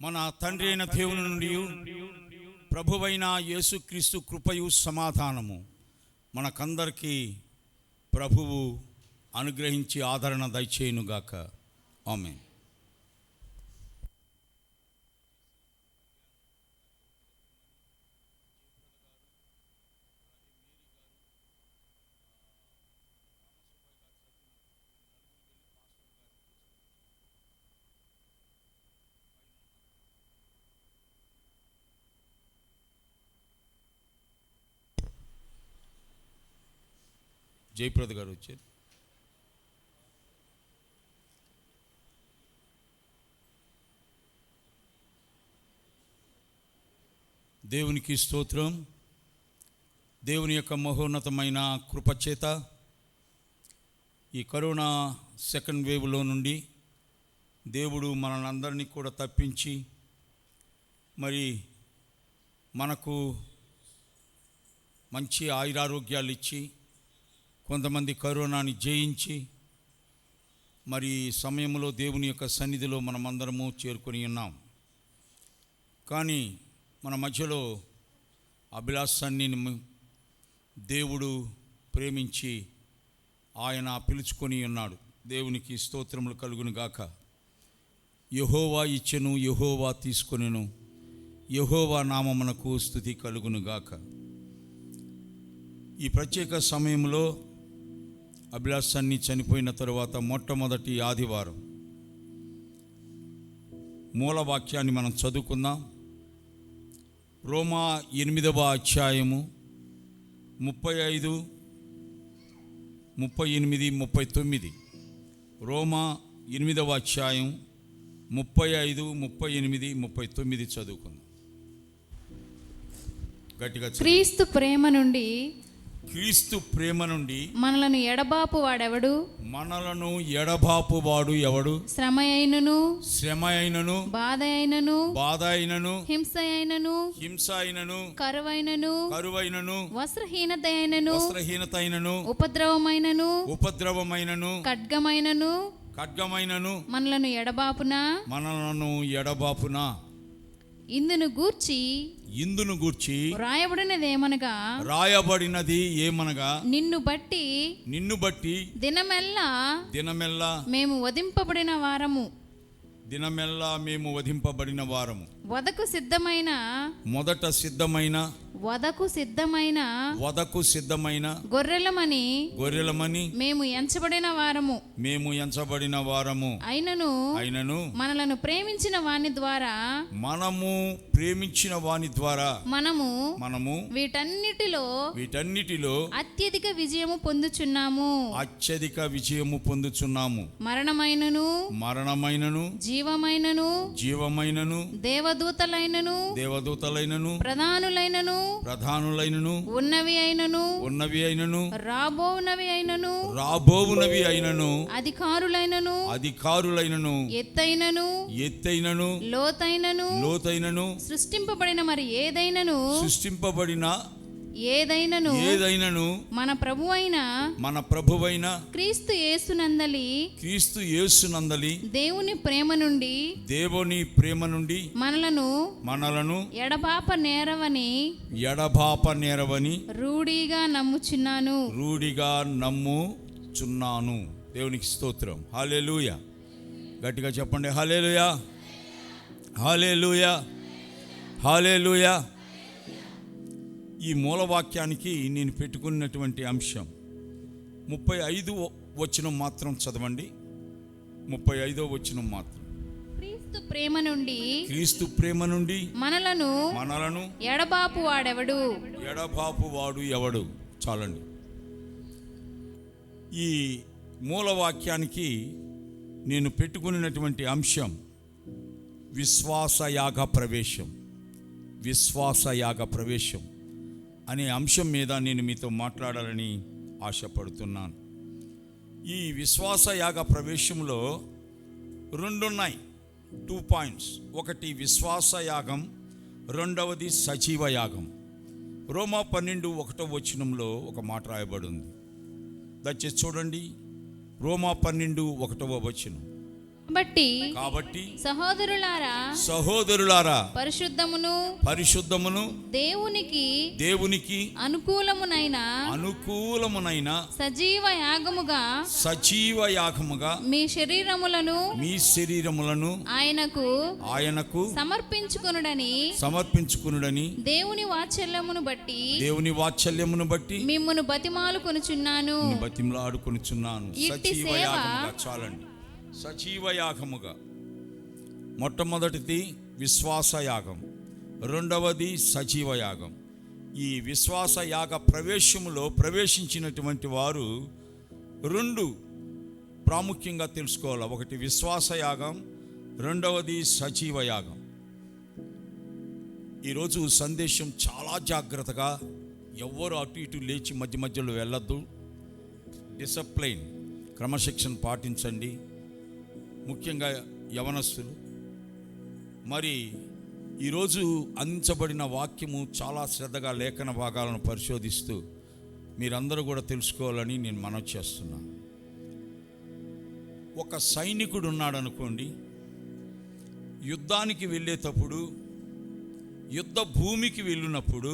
మన తండ్రి అయిన దేవుని నుండి ప్రభువైన యేసుక్రీస్తు కృపయు సమాధానము మనకందరికీ ప్రభువు అనుగ్రహించి ఆదరణ దయచేయునుగాక. ఆమేన్. జయప్రద గారు వచ్చారు. దేవునికి స్తోత్రం. దేవుని యొక్క మహోన్నతమైన కృపచేత ఈ కరోనా సెకండ్ వేవ్లో నుండి దేవుడు మనల్ని కూడా తప్పించి మరి మనకు మంచి ఆయురారోగ్యాలు ఇచ్చి కొంతమంది కరోనాని జయించి మరి సమయంలో దేవుని యొక్క సన్నిధిలో మనమందరము చేరుకొని ఉన్నాం. కానీ మన మధ్యలో అభిలాషాన్ని దేవుడు ప్రేమించి ఆయన పిలుచుకొని ఉన్నాడు. దేవునికి స్తోత్రములు కలుగును గాక. యెహోవా ఇచ్చెను, యెహోవా తీసుకొనెను, యెహోవా నామమునకు స్తుతి కలుగును గాక. ఈ ప్రత్యేక సమయంలో అభిలాషాన్ని చనిపోయిన తరువాత మొట్టమొదటి ఆదివారం మూలవాక్యాన్ని మనం చదువుకుందాం. రోమా 8వ అధ్యాయము 35, 38, 39. రోమా 8వ అధ్యాయం 35, 38, 39 చదువుకుందాం గట్టిగా. క్రీస్తు ప్రేమ నుండి మనలను ఎడబాపు వాడు ఎవడు? శ్రమ అయినను బాధ అయినను హింస అయినను కరువైనను వస్త్రహీనత అయినను ఉపద్రవమైనను ఖడ్గమైనను మనలను ఎడబాపునా ఇందును గూర్చి రాయబడినది ఏమనగా నిన్ను బట్టి దినమెల్లా మేము వధింపబడిన వారము వదకు సిద్ధమైన గొర్రెలమని మేము ఎంచబడిన వారము అయినను మనలను ప్రేమించిన వాని ద్వారా మనము వీటన్నిటిలో అత్యధిక విజయము పొందుచున్నాము. మరణమైనను జీవమైనను దేవదూతలైనను ప్రధానులైనను ఉన్నవి అయినను రాబోవునవి అయినను అధికారులైనను ఎత్తైనను లోతైనను సృష్టింపబడిన ఏదైనను మన ప్రభువైన క్రీస్తు యేసునందలి దేవుని ప్రేమ నుండి మనలను ఎడబాప నేరవని రూఢిగా నమ్ముచున్నాను. దేవునికి స్తోత్రం. హల్లెలూయా. గట్టిగా చెప్పండి హల్లెలూయా, హల్లెలూయా, హల్లెలూయా. ఈ మూలవాక్యానికి నేను పెట్టుకున్నటువంటి అంశం 35వ వచనం మాత్రం చదవండి. 35వ వచనం మాత్రం. క్రీస్తు ప్రేమ నుండి మనలను ఎడబాపు వాడు ఎవడు? చాలండి. ఈ మూలవాక్యానికి నేను పెట్టుకున్నటువంటి అంశం విశ్వాసయాగ ప్రవేశం అనే అంశం మీద నేను మీతో మాట్లాడాలని ఆశపడుతున్నాను. ఈ విశ్వాసయాగ ప్రవేశంలో 2 ఉన్నాయి, 2 పాయింట్స్. ఒకటి విశ్వాసయాగం, రెండవది సజీవ యాగం. రోమా 12:1 వచనంలో ఒక మాట రాయబడి ఉంది. దయచేసి చూడండి. రోమా 12:1 వచనం. కాబట్టి సహోదరులారా పరిశుద్ధమును దేవునికి అనుకూలమునైన సజీవ యాగముగా మీ శరీరములను ఆయనకు సమర్పించుకొనుడని దేవుని వాత్సల్యమును బట్టి మిమ్మును బతిమాలుకొనుచున్నాను. సజీవ యాగముగా. చాలండి. సజీవ యాగముగా. మొట్టమొదటిది విశ్వాసయాగం, రెండవది సజీవ యాగం. ఈ విశ్వాస యాగ ప్రవేశములో ప్రవేశించినటువంటి వారు రెండు ప్రాముఖ్యంగా తెలుసుకోవాలి. ఒకటి విశ్వాస యాగం, రెండవది సజీవ యాగం. ఈరోజు సందేశం చాలా జాగ్రత్తగా, ఎవ్వరు అటు ఇటు లేచి మధ్య మధ్యలో వెళ్ళొద్దు. డిసిప్లైన్, క్రమశిక్షణ పాటించండి. ముఖ్యంగా యవనస్తులు. మరి ఈరోజు అందించబడిన వాక్యము చాలా శ్రద్ధగా లేఖన భాగాలను పరిశోధిస్తూ మీరందరూ కూడా తెలుసుకోవాలని నేను మనవి చేస్తున్నాను. ఒక సైనికుడు ఉన్నాడు అనుకోండి, యుద్ధానికి వెళ్ళేటప్పుడు, యుద్ధ భూమికి వెళ్ళినప్పుడు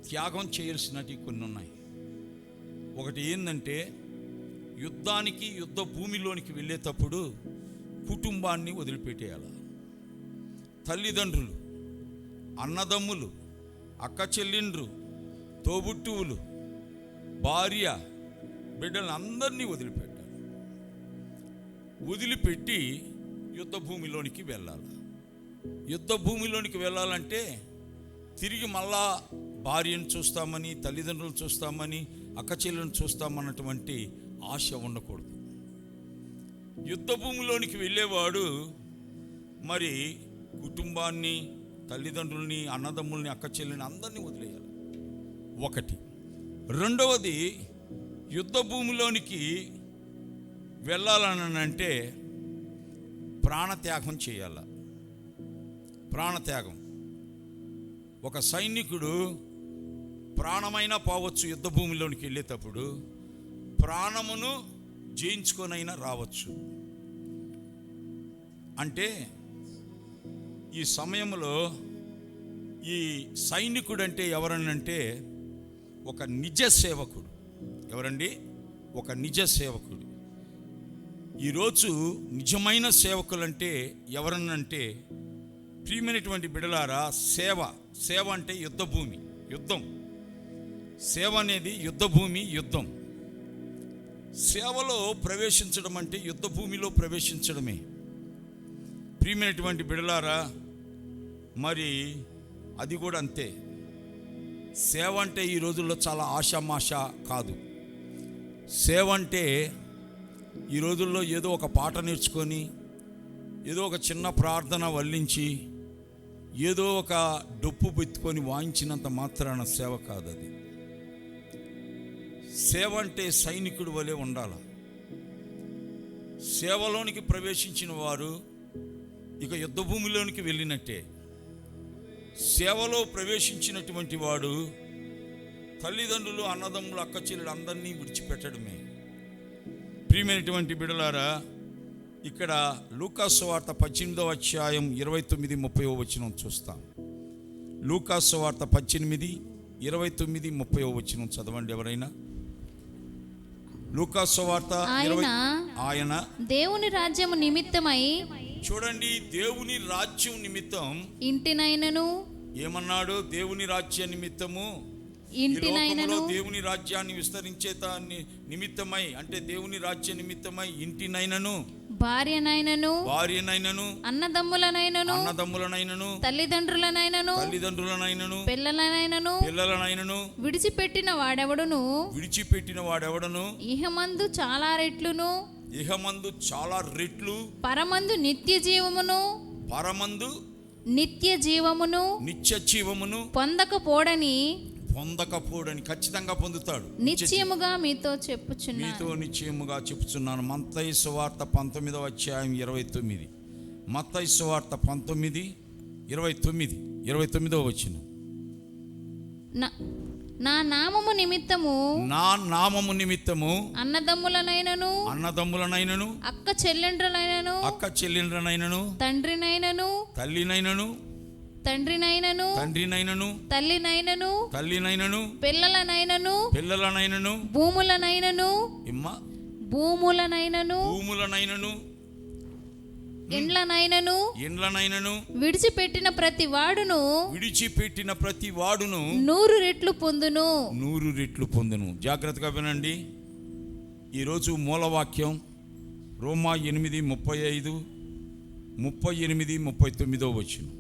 త్యాగం చేయాల్సినవి కొన్ని ఉన్నాయి. ఒకటి ఏంటంటే, యుద్ధానికి యుద్ధ భూమిలోనికి వెళ్ళేటప్పుడు కుటుంబాన్ని వదిలిపెట్టేయాలి. తల్లిదండ్రులు, అన్నదమ్ములు, అక్క చెల్లెండ్రు, తోబుట్టువులు, భార్య, బిడ్డలను అందరినీ వదిలిపెట్టాలి. వదిలిపెట్టి యుద్ధ భూమిలోనికి వెళ్ళాలి. యుద్ధ భూమిలోనికి వెళ్ళాలంటే తిరిగి మళ్ళా భార్యను చూస్తామని, తల్లిదండ్రులు చూస్తామని, అక్క చెల్లెలను చూస్తామన్నటువంటి ఆశ ఉండకూడదు. యుద్ధ భూమిలోనికి వెళ్ళేవాడు మరి కుటుంబాన్ని, తల్లిదండ్రుల్ని, అన్నదమ్ముల్ని, అక్క చెల్లెని అందరినీ వదిలేయాలి. ఒకటి. రెండవది, యుద్ధ భూమిలోనికి వెళ్ళాలని అంటే ప్రాణత్యాగం చేయాలి. ప్రాణత్యాగం. ఒక సైనికుడు ప్రాణమైనా పోవచ్చు. యుద్ధ భూమిలోనికి వెళ్ళేటప్పుడు ప్రాణమును జయించుకొనైనా రావచ్చు. అంటే ఈ సమయంలో ఈ సైనికుడు అంటే ఎవరనంటే ఒక నిజ సేవకుడు. ఎవరండి? ఒక నిజ సేవకుడు. ఈరోజు నిజమైన సేవకులంటే ఎవరనంటే, ప్రియమైనటువంటి బిడ్డలారా, సేవ అంటే యుద్ధ భూమి, యుద్ధం. సేవ అనేది యుద్ధ భూమి, యుద్ధం. సేవలో ప్రవేశించడం అంటే యుద్ధ భూమిలో ప్రవేశించడమే. ప్రియమైనటువంటి బిడ్డలారా, మరి అది కూడా అంతే. సేవ అంటే ఈ రోజుల్లో చాలా ఆషామాష కాదు. సేవ అంటే ఈ రోజుల్లో ఏదో ఒక పాట నేర్చుకొని, ఏదో ఒక చిన్న ప్రార్థన వల్లించి, ఏదో ఒక డొప్పు పెట్టుకొని వాయించినంత మాత్రాన సేవ కాదు అది. సేవ అంటే సైనికుడు వలె ఉండాలి. సేవలోనికి ప్రవేశించిన వారు ఇక యుద్ధ భూమిలోనికి వెళ్ళినట్టే. సేవలో ప్రవేశించినటువంటి వాడు తల్లిదండ్రులు, అన్నదమ్ములు, అక్క చెల్లెలు అందరినీ విడిచిపెట్టడమే. ప్రియమైనటువంటి బిడ్డలారా, ఇక్కడ లూకాసు వార్త 18వ అధ్యాయం 29-30వ వచనం చూస్తాం. లూకాసు వార్త 18, 29, 30వ వచనం చదవండి ఎవరైనా. లూకాసు వార్త ఆయన దేవుని రాజ్యము నిమిత్తమై, చూడండి, దేవుని రాజ్యం నిమిత్తం ఇంటినైనను, ఏమన్నాడు? దేవుని రాజ్య నిమిత్తము, ఇంటినైనను, దేవుని రాజ్యాన్ని విస్తరించే నిమిత్తమై, అంటే దేవుని రాజ్య నిమిత్తమై ఇంటినైనను, భార్యనైనను, అన్నదమ్ములనైనను, తల్లిదండ్రులనైనను, పిల్లలనైనను విడిచిపెట్టిన వాడెవడును ఇహమందు చాలా రెట్లు పరమందు నిత్య జీవమును పొందకపోడని ఖచ్చితంగా పొందుతాడు. నిశ్చయముగా మీతో చెప్పుచున్నాను. మత్తయి సువార్త 19వ అధ్యాయం 29. మత్తయి సువార్త 19, 29, 29వ వచనం. నా నామము నిమిత్తము నా నామము నిమిత్తము అన్నదమ్ములనైనను అక్క చెల్లెండ్రనైనను తండ్రినైనను తల్లినైనను భూములనైనను ఇండ్లనైనను విడిచిపెట్టిన ప్రతి వాడును 100 రెట్లు పొందును. జాగ్రత్తగా వినండి. ఈరోజు మూలవాక్యం రోమా 8:35, 38, 39 వచనం.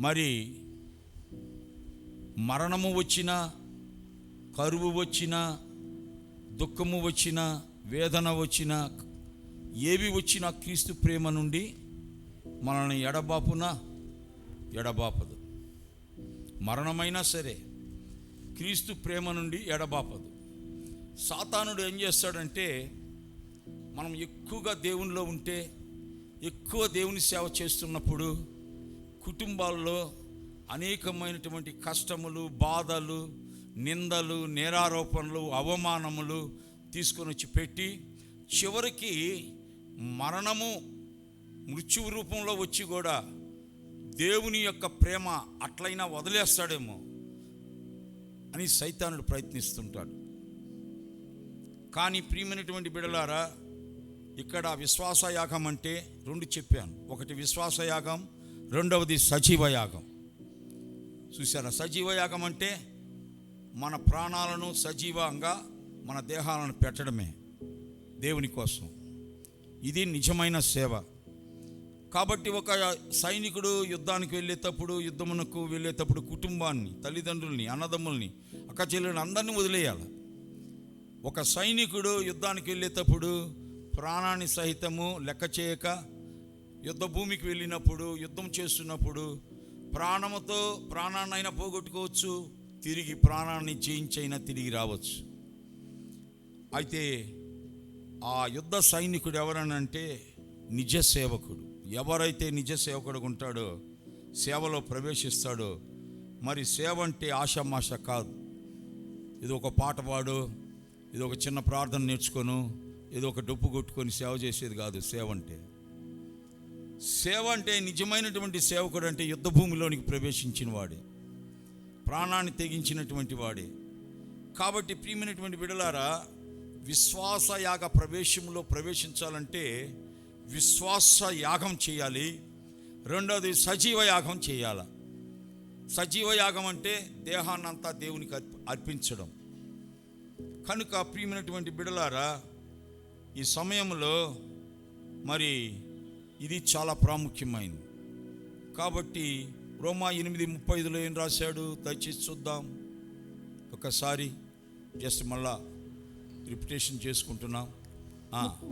మరి మరణము వచ్చినా, కరువు వచ్చినా, దుఃఖము వచ్చినా, వేదన వచ్చినా, ఏవి వచ్చినా క్రీస్తు ప్రేమ నుండి మనల్ని ఎడబాపదు. మరణమైనా సరే క్రీస్తు ప్రేమ నుండి ఎడబాపదు. సాతానుడు ఏం చేస్తాడంటే, మనం ఎక్కువగా దేవునిలో ఉంటే, ఎక్కువ దేవుని సేవ చేస్తున్నప్పుడు కుటుంబాల్లో అనేకమైనటువంటి కష్టములు, బాధలు, నిందలు, నేరారోపణలు, అవమానములు తీసుకొని వచ్చి పెట్టి చివరికి మరణము, మృత్యు రూపంలో వచ్చి కూడా దేవుని యొక్క ప్రేమ అట్లయినా వదిలేస్తాడేమో అని సైతానుడు ప్రయత్నిస్తుంటాడు. కానీ ప్రియమైనటువంటి బిడ్డలారా, ఇక్కడ విశ్వాసయాగం అంటే 2 చెప్పాను. ఒకటి విశ్వాసయాగం, రెండవది సజీవయాగం. చూసారా? సజీవయాగం అంటే మన ప్రాణాలను సజీవంగా, మన దేహాలను పెట్టడమే దేవుని కోసం. ఇది నిజమైన సేవ. కాబట్టి ఒక సైనికుడు యుద్ధమునకు వెళ్ళేటప్పుడు కుటుంబాన్ని, తల్లిదండ్రుల్ని, అన్నదమ్ముల్ని, అక్క చెల్లెల్ని అందరినీ వదిలేయాలి. ఒక సైనికుడు యుద్ధానికి వెళ్ళేటప్పుడు ప్రాణాన్ని సహితము లెక్క చేయక యుద్ధ భూమికి వెళ్ళినప్పుడు, యుద్ధం చేస్తున్నప్పుడు ప్రాణాన్నైనా పోగొట్టుకోవచ్చు, తిరిగి ప్రాణాన్ని జయించైనా తిరిగి రావచ్చు. అయితే ఆ యుద్ధ సైనికుడు ఎవరనంటే నిజ సేవకుడు. ఎవరైతే నిజ సేవకుడు ఉంటాడో, సేవలో ప్రవేశిస్తాడో, మరి సేవ అంటే ఆషామాష కాదు. ఇది ఒక పాట పాడు, ఇది ఒక చిన్న ప్రార్థన నేర్చుకోను, ఇది ఒక డొప్పు కొట్టుకొని సేవ చేసేది కాదు. సేవ అంటే నిజమైనటువంటి సేవకుడు అంటే యుద్ధ భూమిలోనికి ప్రవేశించిన వాడే, ప్రాణాన్ని తెగించినటువంటి వాడే. కాబట్టి ప్రియమైనటువంటి బిడ్డలారా, విశ్వాస యాగ ప్రవేశంలో ప్రవేశించాలంటే విశ్వాస యాగం చేయాలి. రెండవది సజీవ యాగం చేయాలి. సజీవ యాగం అంటే దేహాన్నంతా దేవునికి అర్పించడం. కనుక ప్రియమైనటువంటి బిడ్డలారా, ఈ సమయంలో మరి ఇది చాలా ప్రాముఖ్యమైనది. కాబట్టి రోమా 8:35 ఏం రాశాడు దయచేసి చూద్దాం ఒకసారి. జస్ట్ మళ్ళా రిపిటేషన్ చేసుకుంటున్నాం.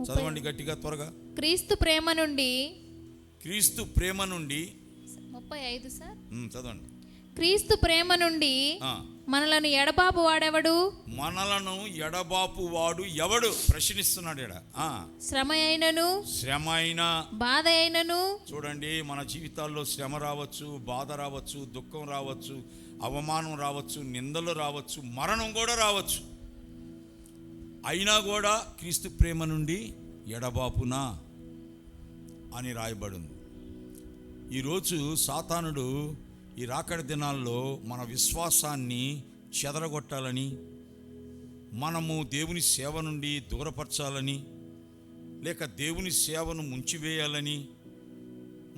చదవండి గట్టిగా, త్వరగా. క్రీస్తు ప్రేమ నుండి 35 సార్ చదవండి. క్రీస్తు ప్రేమ నుండి మనలను ఎడబాపు వాడు ఎవడు ప్రశ్నిస్తున్నాడు. శ్రమ అయినా బాధ అయినను. చూడండి, మన జీవితాల్లో శ్రమ రావచ్చు, బాధ రావచ్చు, దుఃఖం రావచ్చు, అవమానం రావచ్చు, నిందలు రావచ్చు, మరణం కూడా రావచ్చు. అయినా కూడా క్రీస్తు ప్రేమ నుండి ఎడబాపునా అని రాయబడింది. ఈరోజు సాతానుడు ఈ రాకడ దినాల్లో మన విశ్వాసాన్ని చెదరగొట్టాలని, మనము దేవుని సేవ నుండి దూరపరచాలని, లేక దేవుని సేవను ముంచివేయాలని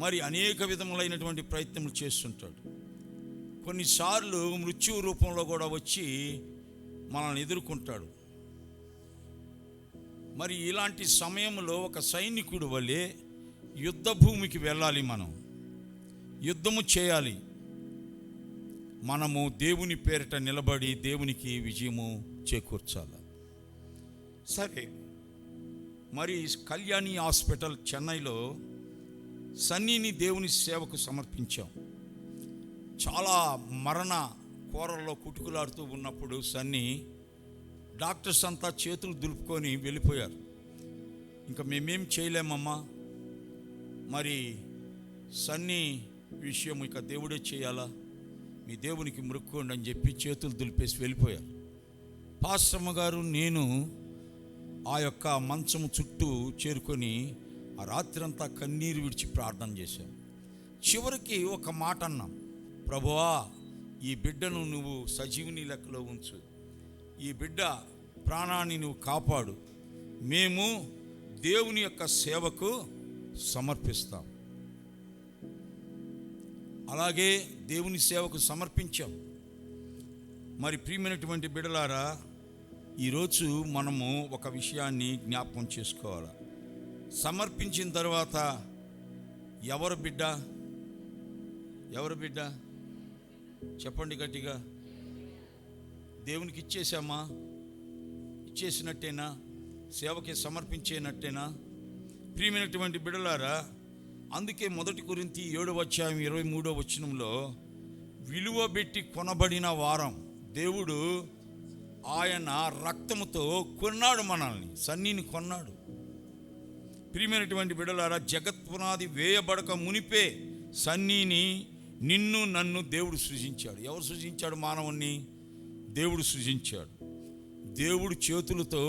మరి అనేక విధములైనటువంటి ప్రయత్నములు చేస్తుంటాడు. కొన్నిసార్లు మృత్యు రూపంలో కూడా వచ్చి మనల్ని ఎదుర్కొంటాడు. మరి ఇలాంటి సమయంలో ఒక సైనికుడు వలె యుద్ధ భూమికి వెళ్ళాలి. మనం యుద్ధము చేయాలి. మనము దేవుని పేరిట నిలబడి దేవునికి విజయము చేకూర్చాలి. సరే, మరి కళ్యాణి హాస్పిటల్ చెన్నైలో సన్నీని దేవుని సేవకు సమర్పించాం. చాలా మరణ కోరల్లో కుటుకులాడుతూ ఉన్నప్పుడు సన్నీ డాక్టర్స్ అంతా చేతులు దులుపుకొని వెళ్ళిపోయారు. ఇంకా మేమేం చేయలేమమ్మా, మరి సన్నీ విషయం ఇక దేవుడే చేయాలా, మీ దేవునికి మొక్కుకోండి అని చెప్పి చేతులు దులిపేసి వెళ్ళిపోయారు. పాస్టమ్మ గారు నేను ఆ యొక్క మంచము చుట్టూ చేరుకొని ఆ రాత్రంతా కన్నీరు విడిచి ప్రార్థన చేశాం. చివరికి ఒక మాట అన్నాం, ప్రభువా ఈ బిడ్డను నువ్వు సజీవుని లెక్కలో ఉంచు, ఈ బిడ్డ ప్రాణాన్ని నువ్వు కాపాడు, మేము దేవుని యొక్క సేవకు సమర్పిస్తాం. అలాగే దేవుని సేవకు సమర్పించాం. మరి ప్రియమైనటువంటి బిడ్డలారా, ఈరోజు మనము ఒక విషయాన్ని జ్ఞాపకం చేసుకోవాలి. సమర్పించిన తర్వాత ఎవరు బిడ్డ? ఎవరు బిడ్డ? చెప్పండి గట్టిగా. దేవునికి ఇచ్చేసామా? ఇచ్చేసినట్టేనా? సేవకి సమర్పించేనట్టేనా? ప్రియమైనటువంటి బిడ్డలారా, అందుకే 1 కొరింథీ 7:23 విలువ పెట్టి కొనబడిన వారం, దేవుడు ఆయన రక్తముతో కొన్నాడు మనల్ని, సన్నీని కొన్నాడు. ప్రియమైనటువంటి బిడ్డలారా, జగత్పునాది వేయబడక మునిపే సన్నీని, నిన్ను నన్ను దేవుడు సృజించాడు. ఎవరు సృజించాడు? మానవుణ్ణి దేవుడు సృజించాడు. దేవుడు చేతులతో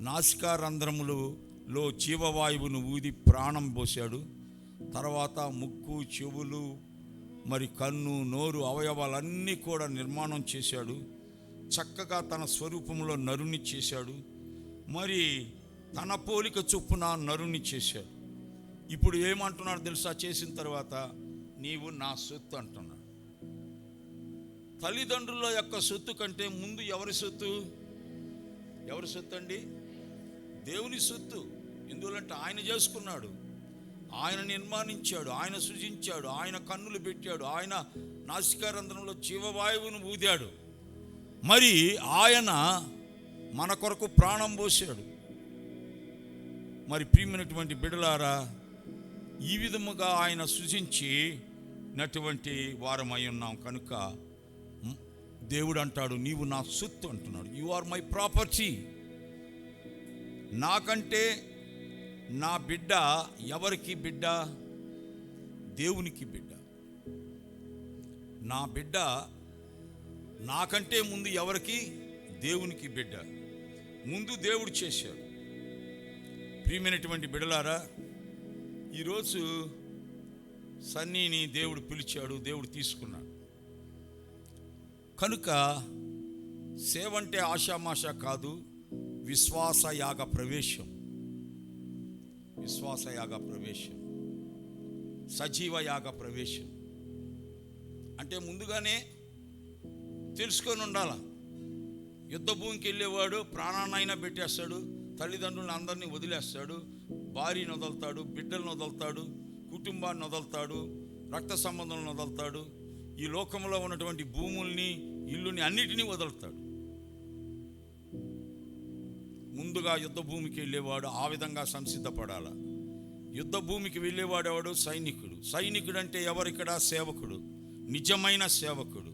నాసికారంధ్రములలో జీవవాయువును ఊది ప్రాణం పోశాడు. తర్వాత ముక్కు, చెవులు, మరి కన్ను, నోరు, అవయవాలన్నీ కూడా నిర్మాణం చేశాడు. చక్కగా తన స్వరూపంలో నరుని చేశాడు. మరి తన పోలిక చొప్పున నరుని చేశాడు. ఇప్పుడు ఏమంటున్నాడు తెలుసా? చేసిన తర్వాత నీవు నా సొత్తు అంటున్నాడు. తల్లిదండ్రుల యొక్క సొత్తు కంటే ముందు ఎవరి సొత్తు? ఎవరి సొత్తు అండి? దేవుని సొత్తు. ఎందుకంటే ఆయన చేసుకున్నాడు, ఆయన నిర్మాణించాడు, ఆయన సృజించాడు, ఆయన కన్నులు పెట్టాడు, ఆయన నాసికారంధ్రంలో జీవవాయువును ఊదాడు. మరి ఆయన మన కొరకు ప్రాణం పోసాడు. మరి ప్రియమైనటువంటి బిడ్డలారా, ఈ విధముగా ఆయన సృజించినటువంటి వారమై ఉన్నాం కనుక దేవుడు అంటాడు, నీవు నా సొత్తు అంటున్నాడు. You are my property. నాకంటే నా బిడ్డ ఎవరికి బిడ్డ? దేవునికి బిడ్డ. నా బిడ్డ నాకంటే ముందు ఎవరికి? దేవునికి బిడ్డ. ముందు దేవుడు చేశాడు. ప్రియమైనటువంటి బిడ్డలారా, ఈరోజు సన్నీని దేవుడు పిలిచాడు, దేవుడు తీసుకున్నాడు. కనుక సేవ అంటే ఆషామాష కాదు, విశ్వాసయాగ ప్రవేశం. విశ్వాసయాగ ప్రవేశం, సజీవయాగ ప్రవేశం. అంటే ముందుగానే తెలుసుకొని ఉండాల. యుద్ధ భూమికి వెళ్ళేవాడు ప్రాణాన్నైనా పెట్టేస్తాడు, తల్లిదండ్రులను అందరినీ వదిలేస్తాడు, భార్యను వదులుతాడు, బిడ్డలను వదులుతాడు, కుటుంబాన్ని వదులుతాడు, రక్త సంబంధాలను వదులుతాడు, ఈ లోకంలో ఉన్నటువంటి భూముల్ని, ఇల్లుని అన్నిటినీ వదులుతాడు. ముందుగా యుద్ధ భూమికి వెళ్ళేవాడు ఆ విధంగా సంసిద్ధపడాల. యుద్ధ భూమికి వెళ్ళేవాడు ఎవడు? సైనికుడు. సైనికుడు అంటే ఎవరిక్కడ? సేవకుడు, నిజమైన సేవకుడు.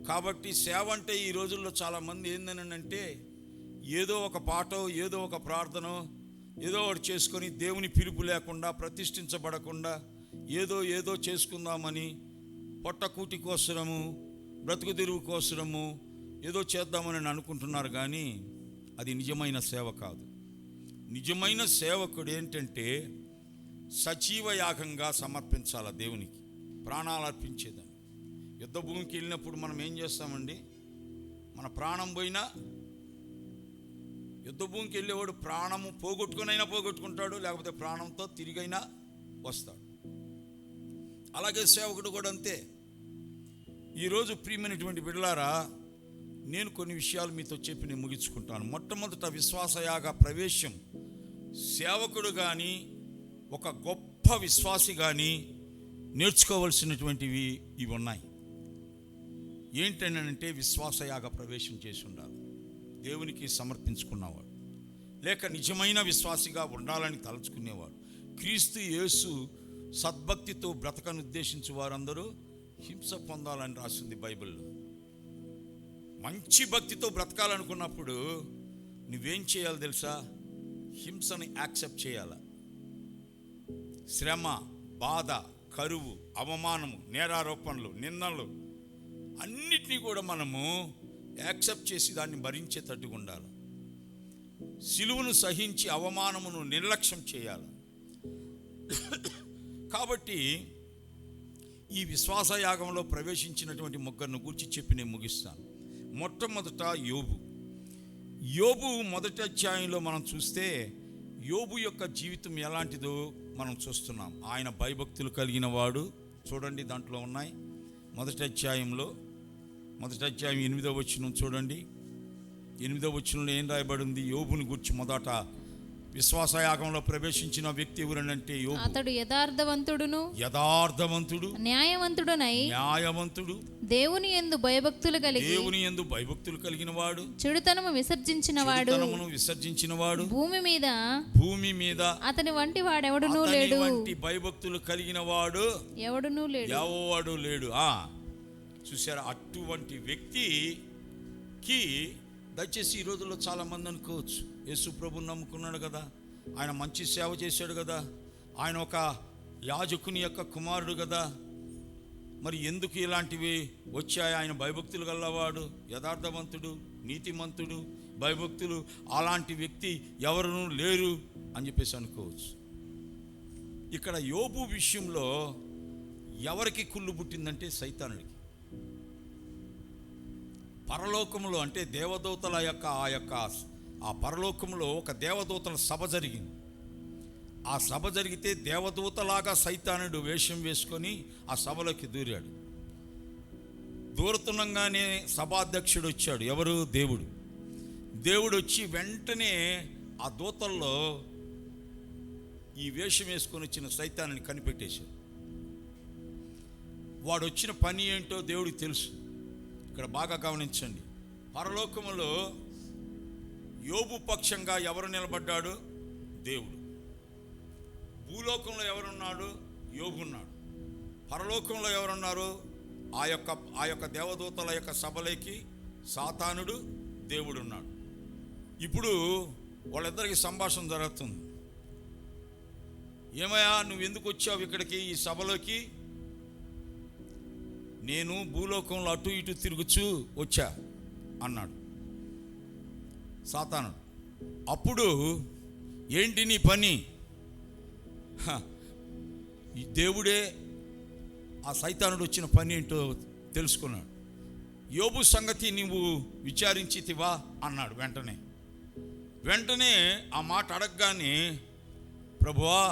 కాబట్టి సేవ అంటే ఈ రోజుల్లో చాలామంది ఏందనంటే ఏదో ఒక పాటో, ఏదో ఒక ప్రార్థనో, ఏదో ఒకటి చేసుకొని దేవుని పిలుపు లేకుండా, ప్రతిష్ఠించబడకుండా ఏదో చేసుకుందామని, పొట్టకూటి కోసరము, బ్రతుకు తెరువు కోసరము ఏదో చేద్దామని అనుకుంటున్నారు. కానీ అది నిజమైన సేవ కాదు. నిజమైన సేవకుడు ఏంటంటే సజీవ యాగంగా సమర్పించాల దేవునికి, ప్రాణాలు అర్పించేదాన్ని. యుద్ధ భూమికి వెళ్ళినప్పుడు మనం ఏం చేస్తామండి? మన ప్రాణం పోయినా, యుద్ధ భూమికి వెళ్ళేవాడు ప్రాణము పోగొట్టుకునైనా పోగొట్టుకుంటాడు, లేకపోతే ప్రాణంతో తిరిగైనా వస్తాడు. అలాగే సేవకుడు కూడా అంతే. ఈరోజు ప్రియమైనటువంటి బిడ్డలారా, నేను కొన్ని విషయాలు మీతో చెప్పి నేను ముగించుకుంటాను. మొట్టమొదట విశ్వాసయాగ ప్రవేశం. సేవకుడు కానీ, ఒక గొప్ప విశ్వాసి కానీ నేర్చుకోవలసినటువంటివి ఇవి ఉన్నాయి. ఏంటంటే విశ్వాసయాగ ప్రవేశం చేసి ఉండాలి. దేవునికి సమర్పించుకున్నవాడు, లేక నిజమైన విశ్వాసిగా ఉండాలని తలుచుకునేవాడు. క్రీస్తు యేసు సద్భక్తితో బ్రతకను ఉద్దేశించి వారందరూ హింస పొందాలని రాసింది బైబిల్లో. మంచి భక్తితో బ్రతకాలనుకున్నప్పుడు నువ్వేం చేయాలి తెలుసా? హింసని యాక్సెప్ట్ చేయాల. శ్రమ, బాధ, కరువు, అవమానము, నేరారోపణలు, నిందలు అన్నిటినీ కూడా మనము యాక్సెప్ట్ చేసి దాన్ని భరించేటట్టుగా ఉండాలి. సిలువను సహించి అవమానమును నిర్లక్ష్యం చేయాలి. కాబట్టి ఈ విశ్వాసయాగంలో ప్రవేశించినటువంటి ముగ్గురిని గురించి చెప్పి నేను ముగిస్తాను. మొట్టమొదట యోబు మొదటి అధ్యాయంలో మనం చూస్తే యోబు యొక్క జీవితం ఎలాంటిదో మనం చూస్తున్నాం. ఆయన భయభక్తులు కలిగిన వాడు. చూడండి, దాంట్లో ఉన్నాయి. మొదటి అధ్యాయం 8వ వచనం చూడండి. 8వ వచనంలో ఏం రాయబడింది? యోబుని గురించి మొదట విశ్వాసయాగంలో ప్రవేశించిన వ్యక్తి ఎవరనంటే యోబు. అతడు యథార్థవంతుడు న్యాయవంతుడు దేవుని యందు భయభక్తులు కలిగిన వాడు, చెడుతనము విసర్జించిన వాడు, భూమి మీద అతని వంటి వాడెవడునూ లేడు. భయభక్తులు కలిగిన వాడు ఎవడునూ లేడు. చూసారా, అటువంటి వ్యక్తికి దయచేసి ఈ రోజుల్లో చాలామంది అనుకోవచ్చు, యేసు ప్రభుని నమ్ముకున్నాడు కదా, ఆయన మంచి సేవ చేశాడు కదా, ఆయన ఒక యాజకుని యొక్క కుమారుడు కదా, మరి ఎందుకు ఇలాంటివి వచ్చాయి? ఆయన భయభక్తులు గలవాడు, యథార్థవంతుడు, నీతిమంతుడు, భయభక్తులు, అలాంటి వ్యక్తి ఎవరునూ లేరు అని చెప్పేసి అనుకోవచ్చు. ఇక్కడ యోబు విషయంలో ఎవరికి కుళ్ళు పుట్టిందంటే సైతానుడికి. పరలోకములో అంటే దేవదూతల యొక్క ఆ పరలోకంలో ఒక దేవదూతల సభ జరిగింది. ఆ సభ జరిగితే దేవదూతలాగా సైతానుడు వేషం వేసుకొని ఆ సభలోకి దూరాడు. దూరుతుండగానే సభాధ్యక్షుడు వచ్చాడు. ఎవరు? దేవుడు వచ్చి వెంటనే ఆ దూతల్లో ఈ వేషం వేసుకొని వచ్చిన సైతాన్ని కనిపెట్టేశాడు. వాడు వచ్చిన పని ఏంటో దేవుడికి తెలుసు. ఇక్కడ బాగా గమనించండి. పరలోకములో యోబు పక్షంగా ఎవరు నిలబడ్డాడు? దేవుడు. భూలోకంలో ఎవరున్నాడు? యోబు ఉన్నాడు. పరలోకంలో ఎవరున్నారు? ఆ యొక్క దేవదూతల యొక్క సభలోకి సాతానుడు, దేవుడు ఉన్నాడు. ఇప్పుడు వాళ్ళిద్దరికి సంభాషణ జరుగుతుంది. ఏమయ్యా, నువ్వు ఎందుకు వచ్చావు ఇక్కడికి, ఈ సభలోకి? నేను భూలోకంలో అటు ఇటు తిరుగుచూ వచ్చా అన్నాడు సాతానుడు. అప్పుడు ఏంటి నీ పని? ఈ దేవుడే ఆ సైతానుడు వచ్చిన పని ఏంటో తెలుసుకున్నాడు. యోబు సంగతి నువ్వు విచారించితివా అన్నాడు. వెంటనే ఆ మాట అడగగానే, ప్రభువా,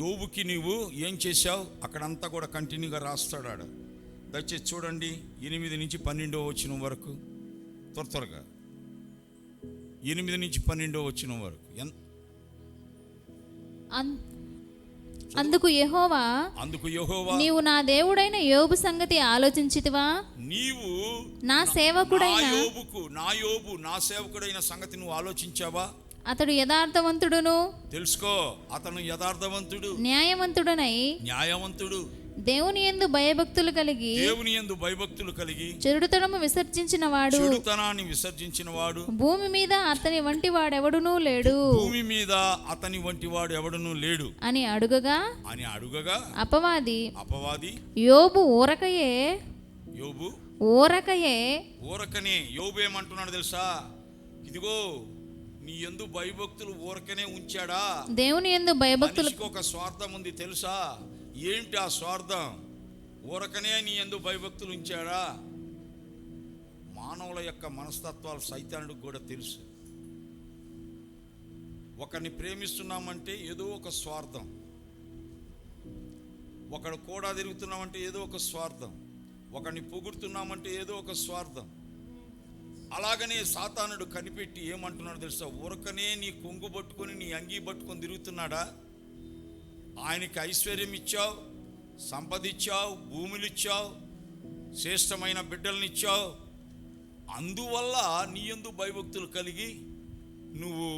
యోబుకి నీవు ఏం చేశావు? అక్కడంతా కూడా కంటిన్యూగా రాస్తాడు ఆడ. దయచేసి చూడండి 8 నుంచి 12వ వచనం వరకు, త్వరగా 8 నుంచి 12వ వచనం వరకు. అందుకు యెహోవా, నీవు నా దేవుడైన యోబు సంగతి ఆలోచించితివా? నీవు నా సేవకుడైన నా సేవకుడైన సంగతి నువ్వు ఆలోచించావా? అతడు యథార్థవంతుడును, తెలుసుకో, అతను యథార్థవంతుడు, న్యాయవంతుడు, దేవుని యందు భయభక్తులు కలిగి చెడుతనము విసర్జించిన వాడు, భూమి మీద అతని వంటి వాడెవడునూ లేడు అని అడుగగా అపవాది యోబు ఊరకనే యోబు ఏమంటున్నాడు తెలుసా? ఇదిగో, నీ యందు భయభక్తులు ఊరకనే ఉంచాడా? దేవుని యందు భయభక్తులు ఒక స్వార్థం ఉంది తెలుసా? ఏంటి ఆ స్వార్థం? ఊరకనే నీ యందు భయభక్తులు ఉంచాడా? మానవుల యొక్క మనస్తత్వాలు సైతానుడికి కూడా తెలుసు. ఒకరిని ప్రేమిస్తున్నామంటే ఏదో ఒక స్వార్థం, ఒకడు కూడా తిరుగుతున్నామంటే ఏదో ఒక స్వార్థం, ఒకరిని పొగుడుతున్నామంటే ఏదో ఒక స్వార్థం. అలాగనే సాతానుడు కనిపెట్టి ఏమంటున్నాడు తెలుసా? ఊరకనే నీ కొంగు పట్టుకొని నీ అంగీ పట్టుకొని తిరుగుతున్నాడా? ఆయనకి ఐశ్వర్యం ఇచ్చావు, సంపద ఇచ్చావు, భూములు ఇచ్చావు, శ్రేష్టమైన బిడ్డలను ఇచ్చావు. అందువల్ల నీ యందు భయభక్తులు కలిగి నువ్వు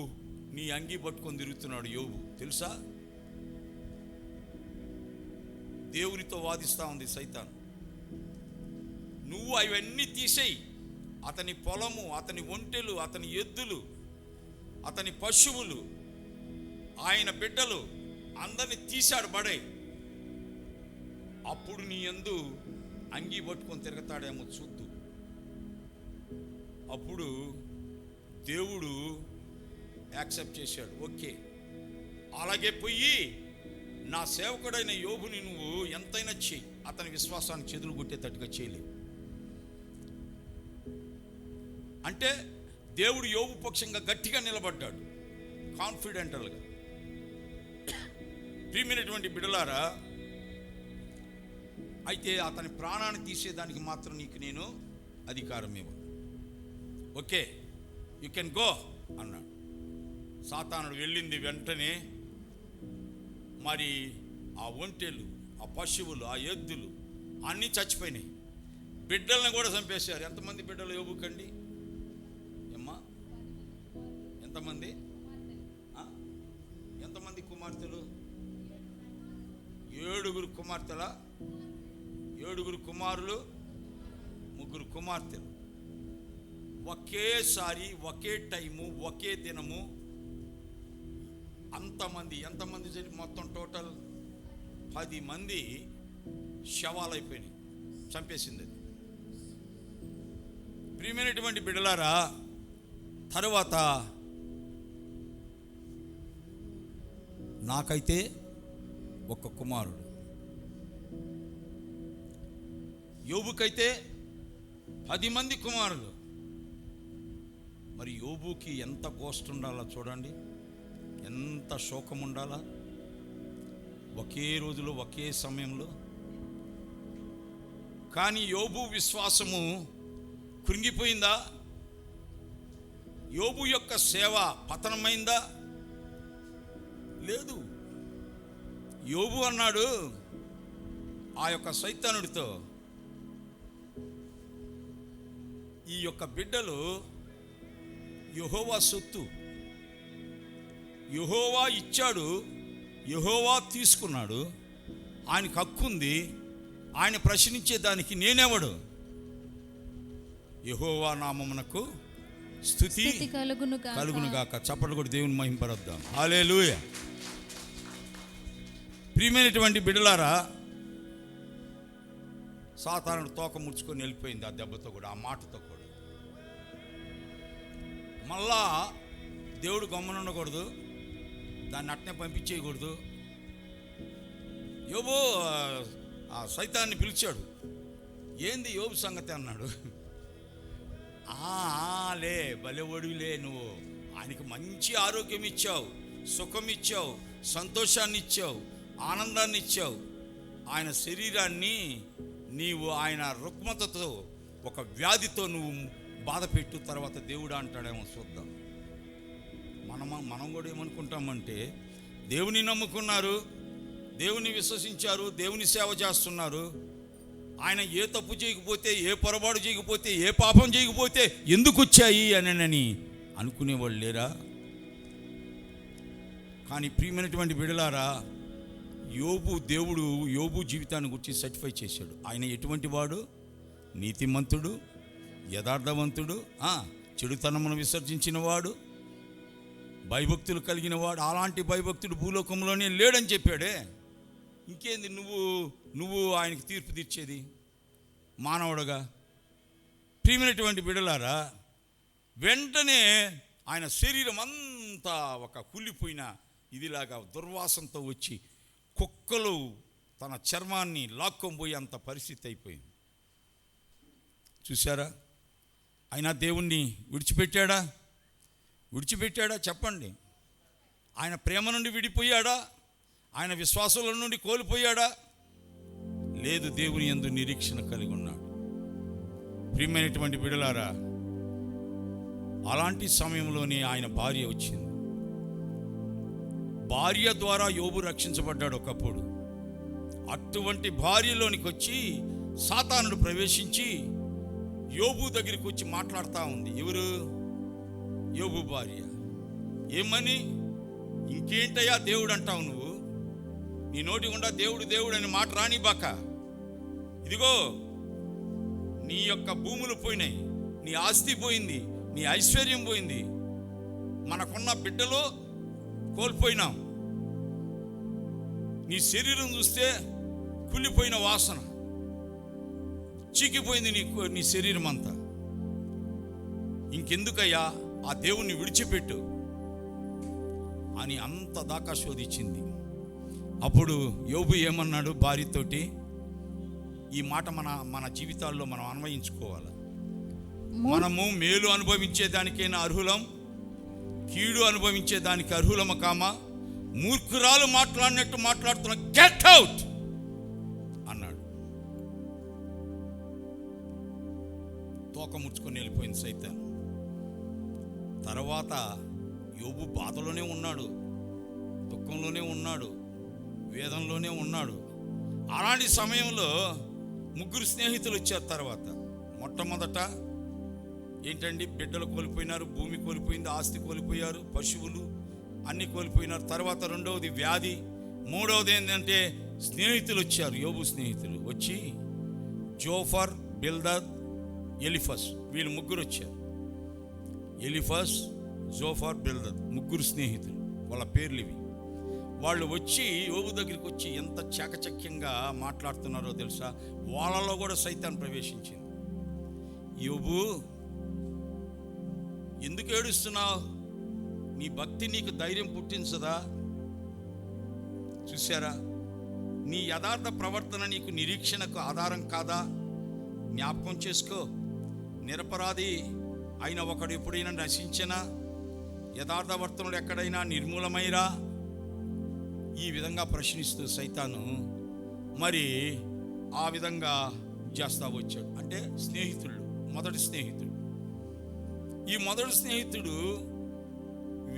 నీ అంగీ పట్టుకొని తిరుగుతున్నాడు యోబు. తెలుసా? దేవునితో వాదిస్తూ ఉంది సైతాన్. నువ్వు అవన్నీ తీసేయి. అతని పొలము, అతని ఒంటెలు, అతని ఎద్దులు, అతని పశువులు, ఆయన బిడ్డలు అందరిని తీశాడు పడే. అప్పుడు నీ యందు అంగీ పట్టుకొని తిరుగుతాడేమో చూద్దు. అప్పుడు దేవుడు యాక్సెప్ట్ చేశాడు. ఓకే, అలాగే పోయి నా సేవకుడైన యోబుని నువ్వు ఎంతైనా చెయ్యి, అతని విశ్వాసాన్ని చెదులు కొట్టేటట్టుగా చేయలేవు. అంటే దేవుడు యోబు పక్షంగా గట్టిగా నిలబడ్డాడు, కాన్ఫిడెంటల్గా. ప్రియమైనటువంటి బిడ్డలారా, అయితే అతని ప్రాణాన్ని తీసేదానికి మాత్రం నీకు నేను అధికారం ఇవ్వను. ఓకే, యు కెన్ గో అన్నాడు. సాతానుడు వెళ్ళింది. వెంటనే మరి ఆ ఒంటెలు, ఆ పశువులు, ఆ ఎద్దులు అన్నీ చచ్చిపోయినాయి. బిడ్డలను కూడా చంపేశారు. ఎంతమంది బిడ్డలు యోబుకండి? ఏమ్మా, ఎంతమంది? ఎంతమంది కుమార్తెలు? 7 కుమార్తెల, 7 కుమారులు, 3 కుమార్తెలు. ఒకేసారి, ఒకే టైము, ఒకే దినము అంతమంది. ఎంతమంది మొత్తం టోటల్ 10 మంది శవాలు అయిపోయినాయి, చంపేసింది అది. ప్రియమైనటువంటి బిడ్డలారా, తరువాత నాకైతే ఒక కుమారుడు, యోబుకైతే 10 మంది కుమారులు. మరి యోబుకి ఎంత గోష్ఠి ఉండాలో చూడండి, ఎంత శోకం ఉండాలా ఒకే రోజులో, ఒకే సమయంలో. కానీ యోబు విశ్వాసము కృంగిపోయిందా? యోబు యొక్క సేవ పతనమైందా? లేదు. యోబు అన్నాడు ఆ యొక్క సైతానుడితో, ఈ యొక్క బిడ్డలు యెహోవా సొత్తు, యెహోవా ఇచ్చాడు, యెహోవా తీసుకున్నాడు, ఆయనకు హక్కు ఉంది, ఆయన ప్రశ్నించేదానికి నేనెవడు? యెహోవా నామమునకు స్తుతి కలుగునుగాక. చప్పట్లు కూడా దేవుని మహింపరద్దాం. హల్లెలూయా. ప్రియమైనటువంటి బిడ్డలారా, సాతానుడు తోక ముడుచుకొని వెళ్ళిపోయింది ఆ దెబ్బతో కూడా, ఆ మాటతో కూడా. మళ్ళా దేవుడు గమ్మున ఉండకూడదు, దాన్ని అట్నే పంపించేయకూడదు. యోబు ఆ సైతాన్ని పిలిచాడు. ఏంది యోబు సంగతి అన్నాడు. లే, భలే ఒడివిలే, నువ్వు ఆయనకి మంచి ఆరోగ్యం ఇచ్చావు, సుఖం ఇచ్చావు, సంతోషాన్ని ఇచ్చావు, ఆనందాన్ని ఇచ్చావు. ఆయన శరీరాన్ని నీవు ఆయన రుగ్మతతో, ఒక వ్యాధితో నువ్వు బాధ పెట్టు, తర్వాత దేవుడు అంటాడేమో చూద్దాం. మనం కూడా ఏమనుకుంటామంటే, దేవుని నమ్ముకున్నారు, దేవుని విశ్వసించారు, దేవుని సేవ చేస్తున్నారు, ఆయన ఏ తప్పు చేయకపోతే, ఏ పొరపాటు చేయకపోతే, ఏ పాపం చేయకపోతే ఎందుకు వచ్చాయి అని అనుకునేవాళ్ళు లేరా? కానీ ప్రియమైనటువంటి బిడ్డలారా, దేవుడు యోబు జీవితాన్ని గురించి సర్టిఫై చేశాడు. ఆయన ఎటువంటి వాడు? నీతిమంతుడు, యథార్థవంతుడు, చెడుతనమును విసర్జించిన వాడు, భయభక్తులు కలిగిన వాడు. అలాంటి భయభక్తుడు భూలోకంలోనే లేడని చెప్పాడే. ఇంకేంది నువ్వు ఆయనకి తీర్పు తీర్చేది మానవుడుగా? ప్రియమైనటువంటి బిడ్డలారా, వెంటనే ఆయన శరీరం అంతా ఒక కుళ్ళిపోయిన ఇదిలాగా దుర్వాసనతో వచ్చి కుక్కలు తన చర్మాన్ని లాక్కొని పోయి అంత పరిస్థితి అయిపోయింది. చూసారా? ఆయన దేవుణ్ణి విడిచిపెట్టాడా? చెప్పండి. ఆయన ప్రేమ నుండి విడిపోయాడా? ఆయన విశ్వాసంలో నుండి కోల్పోయాడా? లేదు, దేవుని యందు నిరీక్షణ కలిగి ఉన్నాడు. ప్రియమైనటువంటి బిడ్డలారా, అలాంటి సమయంలోనే ఆయన భార్య వచ్చింది. భార్య ద్వారా యోబు రక్షించబడ్డాడు ఒకప్పుడు. అటువంటి భార్యలోనికి వచ్చి సాతానుడు ప్రవేశించి యోబు దగ్గరికి వచ్చి మాట్లాడుతూ ఉంది. ఎవరు? యోబు భార్య. ఏమని? ఇంకేంటయ్యా దేవుడు అంటావు నువ్వు? నీ నోటి గుండా దేవుడు దేవుడు అని మాట రాని బాక. ఇదిగో నీ యొక్క భూములు పోయినాయి, నీ ఆస్తి పోయింది, నీ ఐశ్వర్యం పోయింది, మనకున్న బిడ్డలు కోల్పోయినాం, నీ శరీరం చూస్తే కుళ్ళిపోయిన వాసన. చీకిపోయింది నీ శరీరం అంతా. ఇంకెందుకయ్యా ఆ దేవుణ్ణి విడిచిపెట్టు అని అంత దాకా శోధించింది. అప్పుడు యోబు ఏమన్నాడు భార్యతోటి? ఈ మాట మన జీవితాల్లో మనం అన్వయించుకోవాలి. మనము మేలు అనుభవించేదానికైనా అర్హులం, కీడు అనుభవించేదానికి అర్హులము కామా? మూర్ఖురాలు మాట్లాడినట్టు మాట్లాడుతున్న గెట్ అవుట్ అన్నాడు. తోక ముడుచుకొని వెళ్ళిపోయింది సైతాన్. తర్వాత యోబు బాధలోనే ఉన్నాడు, దుఃఖంలోనే ఉన్నాడు, వేదంలోనే ఉన్నాడు. అలాంటి సమయంలో ముగ్గురు స్నేహితులు వచ్చారు. తర్వాత మొట్టమొదట ఏంటండి, బిడ్డలు కోల్పోయినారు, భూమి కోల్పోయింది, ఆస్తి కోల్పోయారు, పశువులు అన్నీ కోల్పోయినారు. తర్వాత రెండవది వ్యాధి. మూడవది ఏంటంటే స్నేహితులు వచ్చారు. యోబు స్నేహితులు వచ్చి జోఫర్, బిల్దద్, ఎలిఫస్, వీళ్ళు ముగ్గురు వచ్చారు. ఎలిఫస్, జోఫర్, బిల్దద్ ముగ్గురు స్నేహితులు, వాళ్ళ పేర్లు ఇవి. వాళ్ళు వచ్చి యోబు దగ్గరికి వచ్చి ఎంత చాకచక్యంగా మాట్లాడుతున్నారో తెలుసా? వాళ్ళలో కూడా సైతాన్ ప్రవేశించింది. యోబు, ఎందుకు ఏడుస్తున్నావు? నీ భక్తి నీకు ధైర్యం పుట్టించదా? చూసారా? నీ యథార్థ ప్రవర్తన నీకు నిరీక్షణకు ఆధారం కాదా? జ్ఞాపకం చేసుకో. నిరపరాధి అయిన ఒకడు ఎప్పుడైనా నశించినా, యథార్థవర్తనుడు ఎక్కడైనా నిర్మూలమైరా? ఈ విధంగా ప్రశ్నిస్తూ సైతాను మరి ఆ విధంగా చేస్తా వచ్చాడు. అంటే స్నేహితుడు, మొదటి స్నేహితుడు. ఈ మొదటి స్నేహితుడు,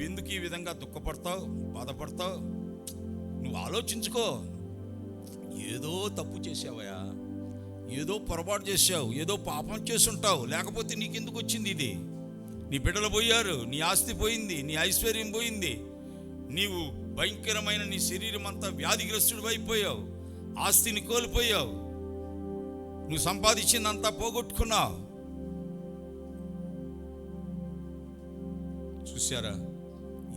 ఎందుకు ఈ విధంగా దుఃఖపడతావు, బాధపడతావు? నువ్వు ఆలోచించుకో. ఏదో తప్పు చేసావయా, ఏదో పొరపాటు చేసావు, ఏదో పాపం చేసుంటావు, లేకపోతే నీకెందుకు వచ్చింది ఇది? నీ బిడ్డలు పోయారు, నీ ఆస్తి పోయింది, నీ ఐశ్వర్యం పోయింది, నీవు భయంకరమైన నీ శరీరం అంతా వ్యాధిగ్రస్తుడు అయిపోయావు, ఆస్తిని కోల్పోయావు, నువ్వు సంపాదించిందంతా పోగొట్టుకున్నావు. చూసారా?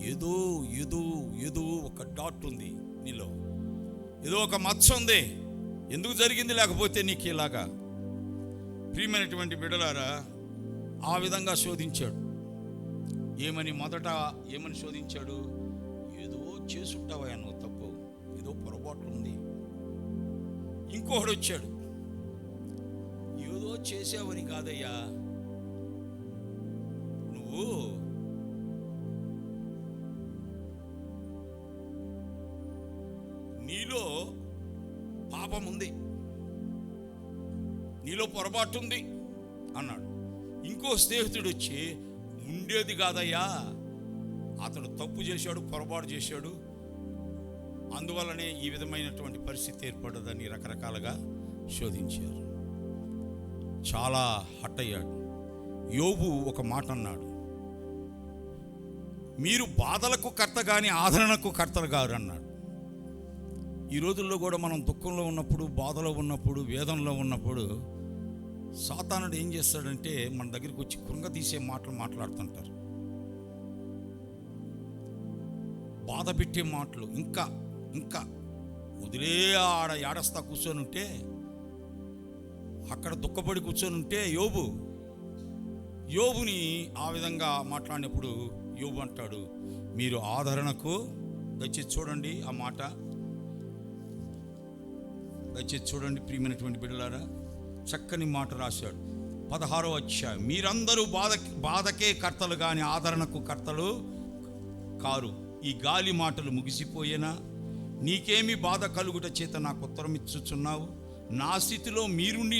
ఏదో ఏదో ఏదో ఒక డాట్ ఉంది నీలో, ఏదో ఒక మచ్చ ఉంది. ఎందుకు జరిగింది? లేకపోతే నీకు ఇలాగా. ప్రియమైనటువంటి బిడ్డలారా, ఆ విధంగా శోధించాడు. మొదట ఏమని శోధించాడు? ఏదో చేసుంటావా నువ్వు తప్పు, ఏదో పొరపాటు ఉంది. ఇంకొకడు వచ్చాడు, ఏదో చేసావని కాదయ్యా, నువ్వు నీలో పాపం ఉంది, నీలో పొరపాటు ఉంది అన్నాడు. ఇంకో స్నేహితుడు వచ్చి, ఉండేది కాదయ్యా, అతడు తప్పు చేశాడు, పొరపాటు చేశాడు, అందువల్లనే ఈ విధమైనటువంటి పరిస్థితి ఏర్పడదని రకరకాలుగా శోధించారు. చాలా హట్ అయ్యాడు. యోబు ఒక మాట అన్నాడు, మీరు బాధలకు కర్త కానీ ఆదరణకు కర్తలు గారు అన్నాడు. ఈ రోజుల్లో కూడా మనం దుఃఖంలో ఉన్నప్పుడు, బాధలో ఉన్నప్పుడు, వేదనలో ఉన్నప్పుడు సాతానుడు ఏం చేస్తాడంటే మన దగ్గరికి వచ్చి కృంగతీసే మాటలు మాట్లాడుతుంటారు, బాధ పెట్టే మాటలు. ఇంకా ఇంకా వదిలే ఆడ ఏడస్తా కూర్చొని ఉంటే, అక్కడ దుఃఖపడి కూర్చొని ఉంటే యోబుని ఆ విధంగా మాట్లాడినప్పుడు యోబు అంటాడు, మీరు ఆదరణకు, దయచేసి చూడండి ఆ మాట, దయచేసి చూడండి ప్రియమైనటువంటి బిడ్డలారా, చక్కని మాట రాశాడు. 16వ అధ్యాయం, మీరందరూ బాధకే కర్తలు కానీ ఆదరణకు కర్తలు కారు. ఈ గాలి మాటలు ముగిసిపోయేనా? నీకేమి బాధ కలుగుట చేత నాకు ఉత్తరం ఇచ్చుచున్నావు? నా స్థితిలో మీరుండి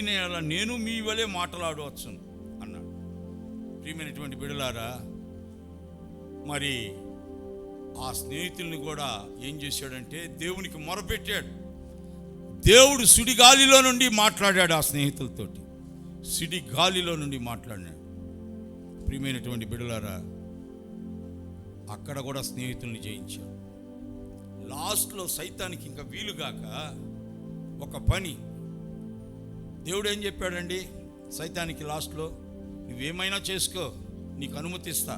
నేను మీ వలె మాట్లాడవచ్చు అన్నాడు. ప్రియమైనటువంటి బిడ్డలారా, మరి ఆ స్నేహితుల్ని కూడా ఏం చేశాడంటే దేవునికి మొరపెట్టాడు. దేవుడు సుడిగాలిలో నుండి మాట్లాడాడు ఆ స్నేహితులతోటి, సుడిగాలిలో నుండి మాట్లాడినాడు. ప్రియమైనటువంటి బిడ్డలారా, అక్కడ కూడా స్నేహితుల్ని జయించాడు. లాస్ట్లో సైతానికి ఇంకా వీలుగాక ఒక పని దేవుడు ఏం చెప్పాడండి సైతానికి లాస్ట్లో, నువ్వేమైనా చేసుకో, నీకు అనుమతిస్తా,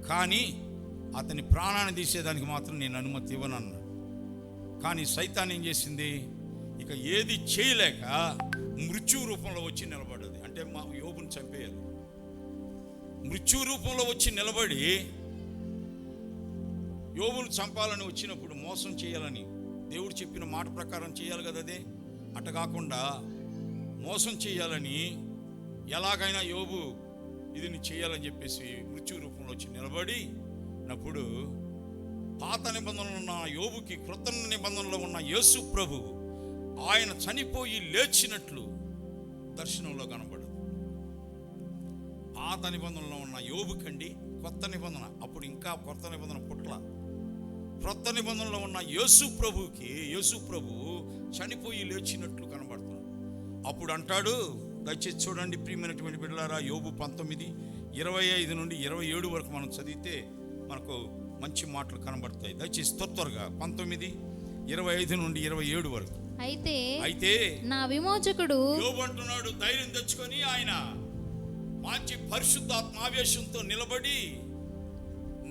కానీ అతని ప్రాణాన్ని తీసేదానికి మాత్రం నేను అనుమతి ఇవ్వను అన్నాడు. కానీ సైతాన్ ఏం చేసింది? ఇక ఏది చేయలేక మృత్యు రూపంలో వచ్చి నిలబడ్డది. అంటే మా యోబుని చంపేయాలి. మృత్యు రూపంలో వచ్చి నిలబడి యోబును చంపాలని వచ్చినప్పుడు, మోసం చేయాలని దేవుడు చెప్పిన మాట ప్రకారం చేయాలి కదా, అదే అట్ట కాకుండా మోసం చేయాలని ఎలాగైనా యోబు ఇది చేయాలని చెప్పేసి మృత్యు రూపంలో వచ్చి నిలబడినప్పుడు పాత నిబంధనలో ఉన్న యోబుకి క్రొత్త నిబంధనలో ఉన్న యేసు ప్రభు ఆయన చనిపోయి లేచినట్లు దర్శనంలో కనబడదు. పాత నిబంధనలో ఉన్న యోబుకండి కొత్త నిబంధన, అప్పుడు ఇంకా కొత్త నిబంధన పుట్ల, క్రొత్త నిబంధనలో ఉన్న యేసు ప్రభుకి యేసు ప్రభు చనిపోయి లేచినట్లు కనబడుతున్నాడు. అప్పుడు అంటాడు, దయచేసి చూడండి ప్రియమైనటువంటి బిడ్డలారా, యోబు 19:25 నుండి 27 వరకు మనం చదివితే మనకు మంచి మాటలు కనబడతాయి. దయచేసి త్వరగా 19:25 నుండి 27 వరకు. అయితే నా విమోచకుడు యోబు అంటున్నాడు, ధైర్యం తెచ్చుకొని ఆయన మంచి పరిశుద్ధాత్మావేశంతో నిలబడి,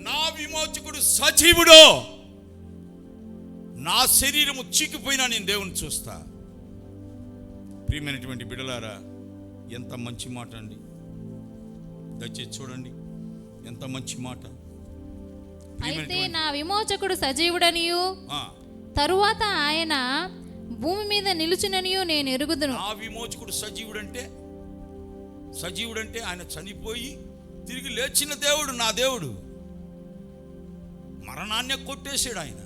నా విమోచకుడు సజీవుడు, నా శరీరము చీకిపోయినా నేను దేవుని చూస్తా. ప్రియమైనటువంటి బిడ్డలారా, ఎంత మంచి మాట అండి. దయచేసి చూడండి, ఎంత మంచి మాట. అయితే నా విమోచకుడు సజీవుడనియు తరువాత ఆయన భూమి మీద నిలుచుననియు నేను ఎరుగుదును. నా విమోచకుడు సజీవుడంటే ఆయన చనిపోయి తిరిగి లేచిన దేవుడు, నా దేవుడు. మరణాన్నే కొట్టేశాడు ఆయన,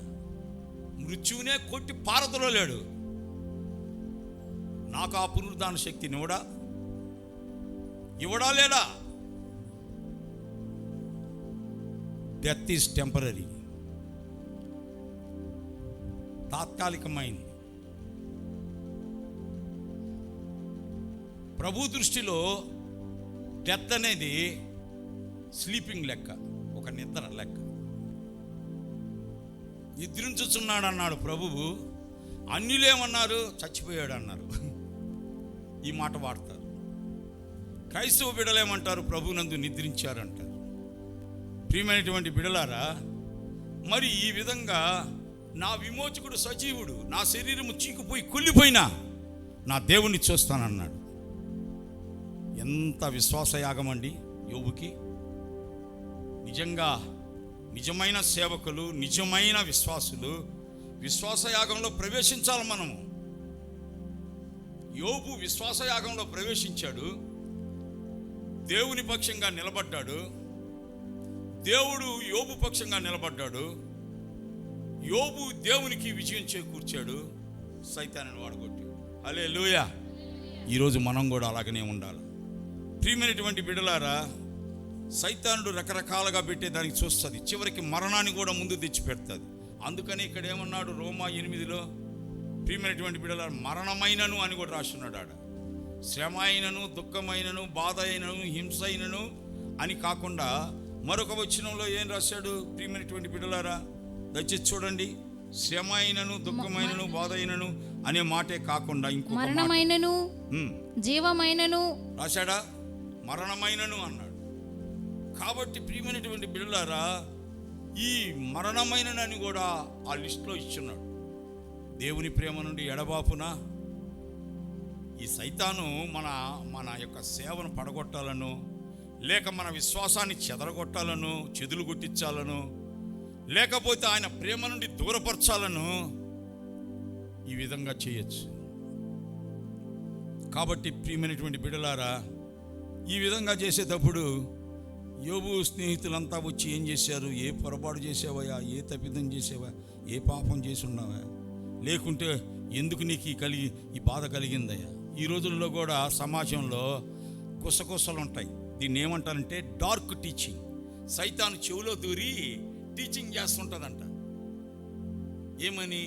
మృత్యువునే కొట్టి పారద్రోలేడు. నాకు ఆ పునరుద్ధాన శక్తిని ఇవ్వడా లేడా? డెత్ ఈజ్ టెంపరరీ, తాత్కాలికమైంది. ప్రభు దృష్టిలో డెత్ అనేది స్లీపింగ్ లెక్క, ఒక నిద్ర లెక్క. నిద్రించుచున్నాడు అన్నాడు ప్రభువు. అన్యులేమన్నారు? చచ్చిపోయాడు అన్నారు. ఈ మాట వాడతారు. క్రైస్తవ బిడలేమంటారు? ప్రభునందు నిద్రించారంటారు. ప్రియమైనటువంటి బిడలారా, మరి ఈ విధంగా నా విమోచకుడు సజీవుడు, నా శరీరము చీకిపోయి కుళ్ళిపోయినా నా దేవుణ్ణి చూస్తానన్నాడు. ఎంత విశ్వాసయాగం అండి యోబుకి. నిజంగా నిజమైన సేవకులు, నిజమైన విశ్వాసులు విశ్వాసయాగంలో ప్రవేశించాలి. మనము యోబు విశ్వాసయాగంలో ప్రవేశించాడు, దేవుని పక్షంగా నిలబడ్డాడు, దేవుడు యోబు పక్షంగా నిలబడ్డాడు, యోబు దేవునికి విజయం చేకూర్చాడు, సైతాన్ని వాడగొట్టి. హల్లెలూయా. ఈరోజు మనం కూడా అలాగనే ఉండాలి. ప్రియమైనటువంటి బిడ్డలారా, సైతానుడు రకరకాలుగా పెట్టేదానికి చూస్తుంది, చివరికి మరణాన్ని కూడా ముందు తెచ్చి పెడుతుంది. అందుకని ఇక్కడ ఏమన్నాడు రోమా 8లో, ప్రియమైనటువంటి బిడ్డలారా, మరణమైనను అని కూడా రాస్తున్నాడు ఆడ. శ్రమ అయినను, దుఃఖమైనను, బాధ అయినను, హింస అయినను అని కాకుండా మరొక వచనంలో ఏం రాశాడు? ప్రియమైనటువంటి బిడ్డలారా, దయచేసి చూడండి. శ్రమ అయినను, దుఃఖమైనను, బాధ అయినను అనే మాటే కాకుండా ఇంకో మరణమైనను, జీవమైనను రాశాడా? మరణమైనను అన్నాడు. కాబట్టి ప్రియమైనటువంటి బిడ్డలారా, ఈ మరణమైనని కూడా ఆ లిస్టులో ఇచ్చున్నాడు. దేవుని ప్రేమ నుండి ఎడబాపున ఈ సైతాను మన యొక్క సేవను పడగొట్టాలను, లేక మన విశ్వాసాన్ని చెదరగొట్టాలను, చెదులు కొట్టించాలను, లేకపోతే ఆయన ప్రేమ నుండి దూరపరచాలను ఈ విధంగా చేయొచ్చు. కాబట్టి ప్రియమైనటువంటి బిడ్డలారా, ఈ విధంగా చేసేటప్పుడు యోబు స్నేహితులంతా వచ్చి ఏం చేశారు? ఏ పొరపాటు చేసావయ్యా, ఏ తప్పిదం చేసావా, ఏ పాపం చేసి ఉన్నావా, లేకుంటే ఎందుకు నీకు ఈ బాధ కలిగిందయ్యా. ఈ రోజుల్లో కూడా సమాజంలో కుసకుసలు ఉంటాయి. దీన్ని ఏమంటారంటే డార్క్ టీచింగ్. సైతాను చెవులో దూరి టీచింగ్ చేస్తుంటుందంట. ఏమని?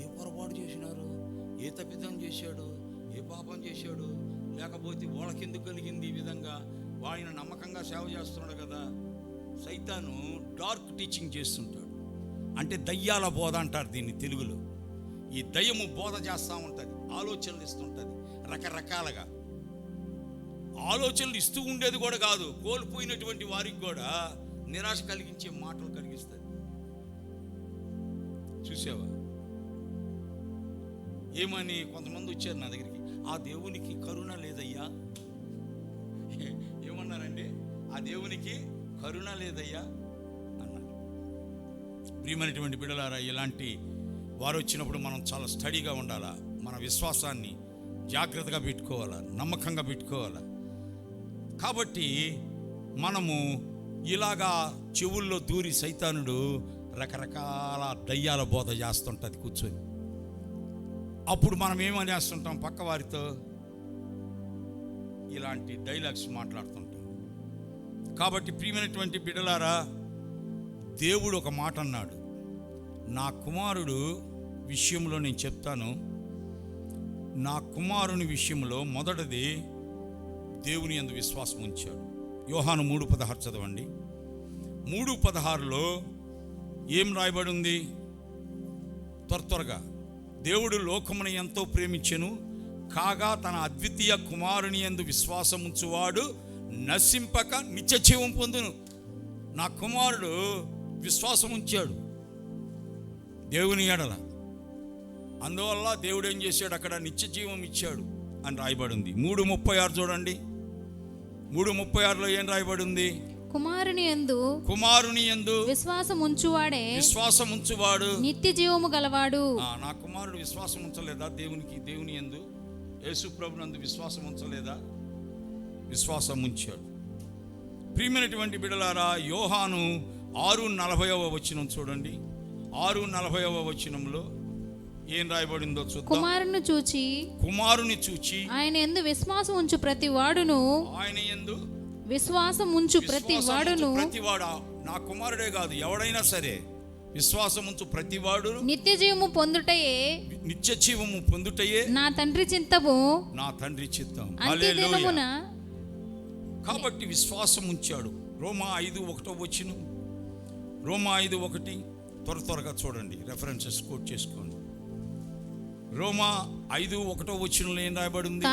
ఏ పొరపాటు చేసినారు, ఏ తప్పిదం చేశాడు, ఏ పాపం చేశాడు, లేకపోతే వాళ్ళకెందుకు కలిగింది ఈ విధంగా, ఆయన నమ్మకంగా సేవ చేస్తున్నాడు కదా. సైతాను డార్క్ టీచింగ్ చేస్తుంటాడు. అంటే దయ్యాల బోధ అంటారు దీన్ని తెలుగులో. ఈ దయ్యము బోధ చేస్తూ ఉంటుంది, ఆలోచనలు ఇస్తుంటుంది రకరకాలుగా. ఆలోచనలు ఇస్తూ ఉండేది కూడా కాదు, కోల్పోయినటువంటి వారికి కూడా నిరాశ కలిగించే మాటలు కలిగిస్తుంది. చూసావా? ఏమని? కొంతమంది వచ్చారు నా దగ్గరికి, ఆ దేవునికి కరుణ లేదయ్యా. ఏమన్నారండి? ఆ దేవునికి కరుణ లేదయ్యా అన్నారు. ప్రియమైనటువంటి బిడ్డలారా, ఇలాంటి వారు వచ్చినప్పుడు మనం చాలా స్టడీగా ఉండాలా, మన విశ్వాసాన్ని జాగ్రత్తగా పెట్టుకోవాలా, నమ్మకంగా పెట్టుకోవాలా. కాబట్టి మనము ఇలాగా చెవుల్లో దూరి సైతానుడు రకరకాల దయ్యాల బోధ చేస్తుంటుంది కూర్చొని. అప్పుడు మనం ఏమనేస్తుంటాం? పక్క వారితో ఇలాంటి డైలాగ్స్ మాట్లాడుతుంటాం. కాబట్టి ప్రియమైనటువంటి బిడ్డలారా, దేవుడు ఒక మాట అన్నాడు, నా కుమారుడు విషయంలో నేను చెప్తాను. నా కుమారుని విషయంలో మొదటిది దేవుని యందు విశ్వాసం ఉంచాడు. యోహాను 3:16 చదవండి. 3:16లో ఏం రాయబడి ఉంది? త్వరగా, దేవుడు లోకమును ఎంతో ప్రేమించెను కాగా తన అద్వితీయ కుమారుని యందు విశ్వాసం ఉంచువాడు నశింపక నిత్య జీవం పొందును. నా కుమారుడు విశ్వాసం ఉంచాడు దేవుని ఎడల, అందువల్ల దేవుడు ఏం చేశాడు? అక్కడ నిత్య జీవం ఇచ్చాడు అని రాయబడి ఉంది. 3:36 చూడండి. 3:36లో ఏం రాయబడి ఉంది? కుమారుని యందు విశ్వాసం ఉంచువాడు నిత్య జీవము గలవాడు. నా కుమారుడు విశ్వాసం ఉంచలేదా? దేవుని యందు, యేసు ప్రభునందు విశ్వాసం ఉంచలేదా? విశ్వాసం ఉంచాడు. ప్రియమైనటువంటి బిడ్డలారా, యోహాను 6:40 వచనం చూడండి. 6:40 వచనంలో ఏం రాయబడిందో చూద్దాం. కుమారుని చూచి ఆయన యందు విశ్వాసం ఉంచు ప్రతి వాడును, ప్రతివాడు, నా కుమారుడే కాదు, ఎవడైనా సరే విశ్వాసం ఉంచు ప్రతివాడు నిత్య జీవము పొందుటయే నా తండ్రి చిత్తము. హల్లెలూయా. కాబట్టి విశ్వాసం ఉంచాడు. రోమా 5:1 వచనం. రోమా 5:1 త్వరగా చూడండి, రెఫరెన్సెస్ కోట్ చేసుకోండి. రోమా 5:1 వచనంలో ఏం రాయబడి ఉంది?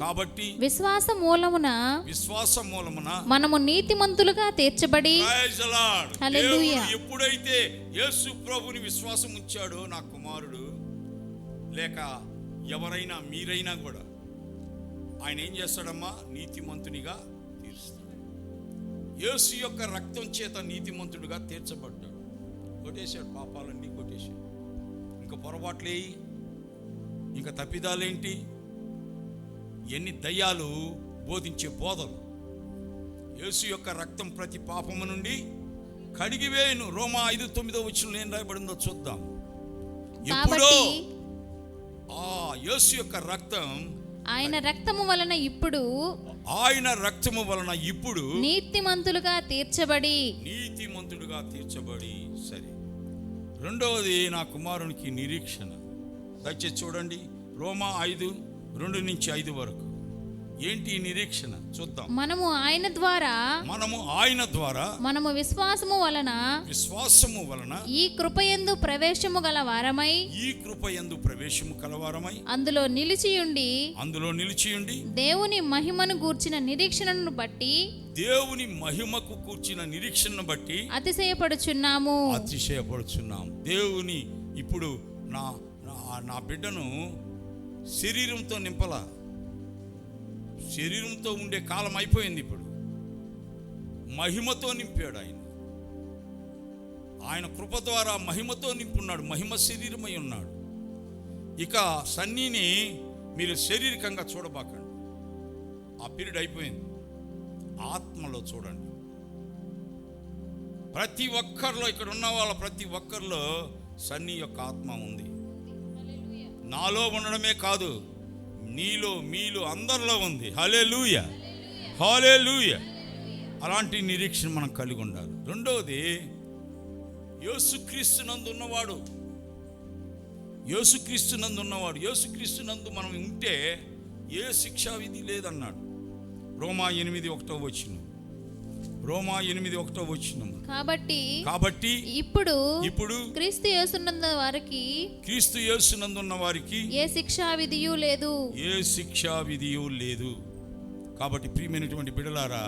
కాబట్టి విశ్వాస మూలమున మనము నీతిమంతులుగా తీర్చబడి. హల్లెలూయా. ఎప్పుడైతే యేసు ప్రభుని విశ్వాసం ఉంచాడో నా కుమారుడు, లేక ఎవరైనా మీరైనా కూడా, ఆయన ఏం చేస్తాడమ్మా? నీతిమంతునిగా తీరుస్తాడు. యేసు యొక్క రక్తం చేత నీతిమంతుడిగా తీర్చబడ్డాడు. కొట్టేశాడు, పాపాలన్నీ కొట్టేశాడు. ఇంకా పొరపాట్లేయి, ఇంకా తప్పిదాలేంటి? ఎన్ని దయ్యాలు బోధించే బోధలు! యేసు యొక్క రక్తం ప్రతి పాపము నుండి కడిగివేయును. రోమా 5:9 వచనంలో ఏం రాయబడిందో చూద్దాం. ఎప్పుడో యేసు యొక్క రక్తం, ఆయన రక్తము వలన ఇప్పుడు నీతిమంతులుగా తీర్చబడి. సరే, రెండవది నా కుమారునికి నిరీక్షణ. దయచేసి చూడండి, రోమా 5:2-5 వరకు. ఏంటి నిరీక్షణ చూద్దాం. మనము ఆయన ద్వారా మనము విశ్వాసము వలన ఈ కృపయందు ప్రవేశము కలవారమై అందులో నిలిచియుండి దేవుని మహిమకు కూర్చిన నిరీక్షణను బట్టి అతిశయపడుచున్నాము. దేవుని ఇప్పుడు నా బిడ్డను శరీరంతో నింపలా. శరీరంతో ఉండే కాలం అయిపోయింది. ఇప్పుడు మహిమతో నింపాడు. ఆయన కృప ద్వారా మహిమతో నింపున్నాడు. మహిమ శరీరమై ఉన్నాడు. ఇక సన్నీని మీరు శారీరకంగా చూడబాకండి, ఆ పీరియడ్ అయిపోయింది. ఆత్మలో చూడండి. ప్రతి ఒక్కరిలో, ఇక్కడ ఉన్న వాళ్ళ ప్రతి ఒక్కరిలో సన్నీ యొక్క ఆత్మ ఉంది. నాలో ఉండడమే కాదు, నీలో, మీలో, అందరిలో ఉంది. హల్లెలూయా, హల్లెలూయా. అలాంటి నిరీక్షణ మనం కలిగి ఉండాలి. రెండవది, యేసుక్రీస్తునందు ఉన్నవాడు. యేసుక్రీస్తునందు మనం ఉంటే ఏ శిక్షా విధి లేదన్నాడు. రోమా 8:1 వచనం. కాబట్టి ఇప్పుడు క్రీస్తు యేసునందున్న వారికి ఏ శిక్షా విధియు లేదు. కాబట్టి ప్రియమైనటువంటి బిడ్డలారా,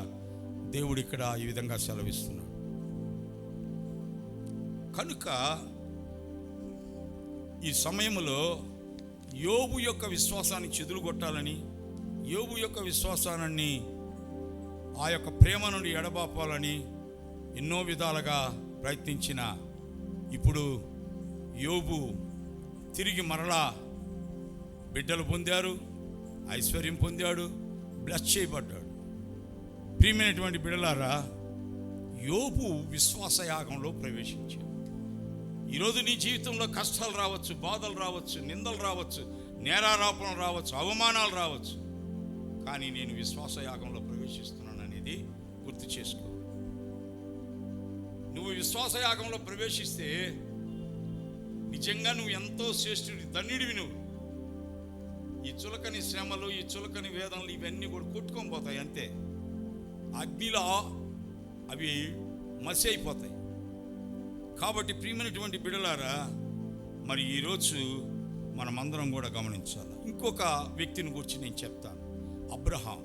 దేవుడు ఇక్కడ ఈ విధంగా సెలవిస్తున్నాడు. కనుక ఈ సమయంలో యోబు యొక్క విశ్వాసాన్ని చెదులుగొట్టాలని, యోబు యొక్క విశ్వాసాన్ని, ఆ యొక్క ప్రేమ నుండి ఎడబాపాలని ఎన్నో విధాలుగా ప్రయత్నించిన ఇప్పుడు యోబు తిరిగి మరలా బిడ్డలు పొందారు, ఐశ్వర్యం పొందాడు, బ్లెస్ చేయబడ్డాడు. ప్రియమైనటువంటి బిడ్డలారా, యోబు విశ్వాసయాగంలో ప్రవేశించాడు. ఈరోజు నీ జీవితంలో కష్టాలు రావచ్చు, బాధలు రావచ్చు, నిందలు రావచ్చు, నేరారోపణలు రావచ్చు, అవమానాలు రావచ్చు, కానీ నేను విశ్వాసయాగంలో ప్రవేశిస్తున్నాను అనేది గుర్తు చేసుకో. నువ్వు విశ్వాసయాగంలో ప్రవేశిస్తే నిజంగా నువ్వు ఎంతో శ్రేష్ఠుడి, ధన్యుడివి. నువ్వు ఈ చులకని శ్రమలు, ఈ చులకని వేదనలు ఇవన్నీ కూడా కొట్టుకొని పోతాయి అంతే. అగ్నిలో అవి మసి అయిపోతాయి. కాబట్టి ప్రియమైనటువంటి బిడ్డలారా, మరి ఈరోజు మనమందరం కూడా గమనించాలి. ఇంకొక వ్యక్తిని గురించి నేను చెప్తాను. అబ్రహాం,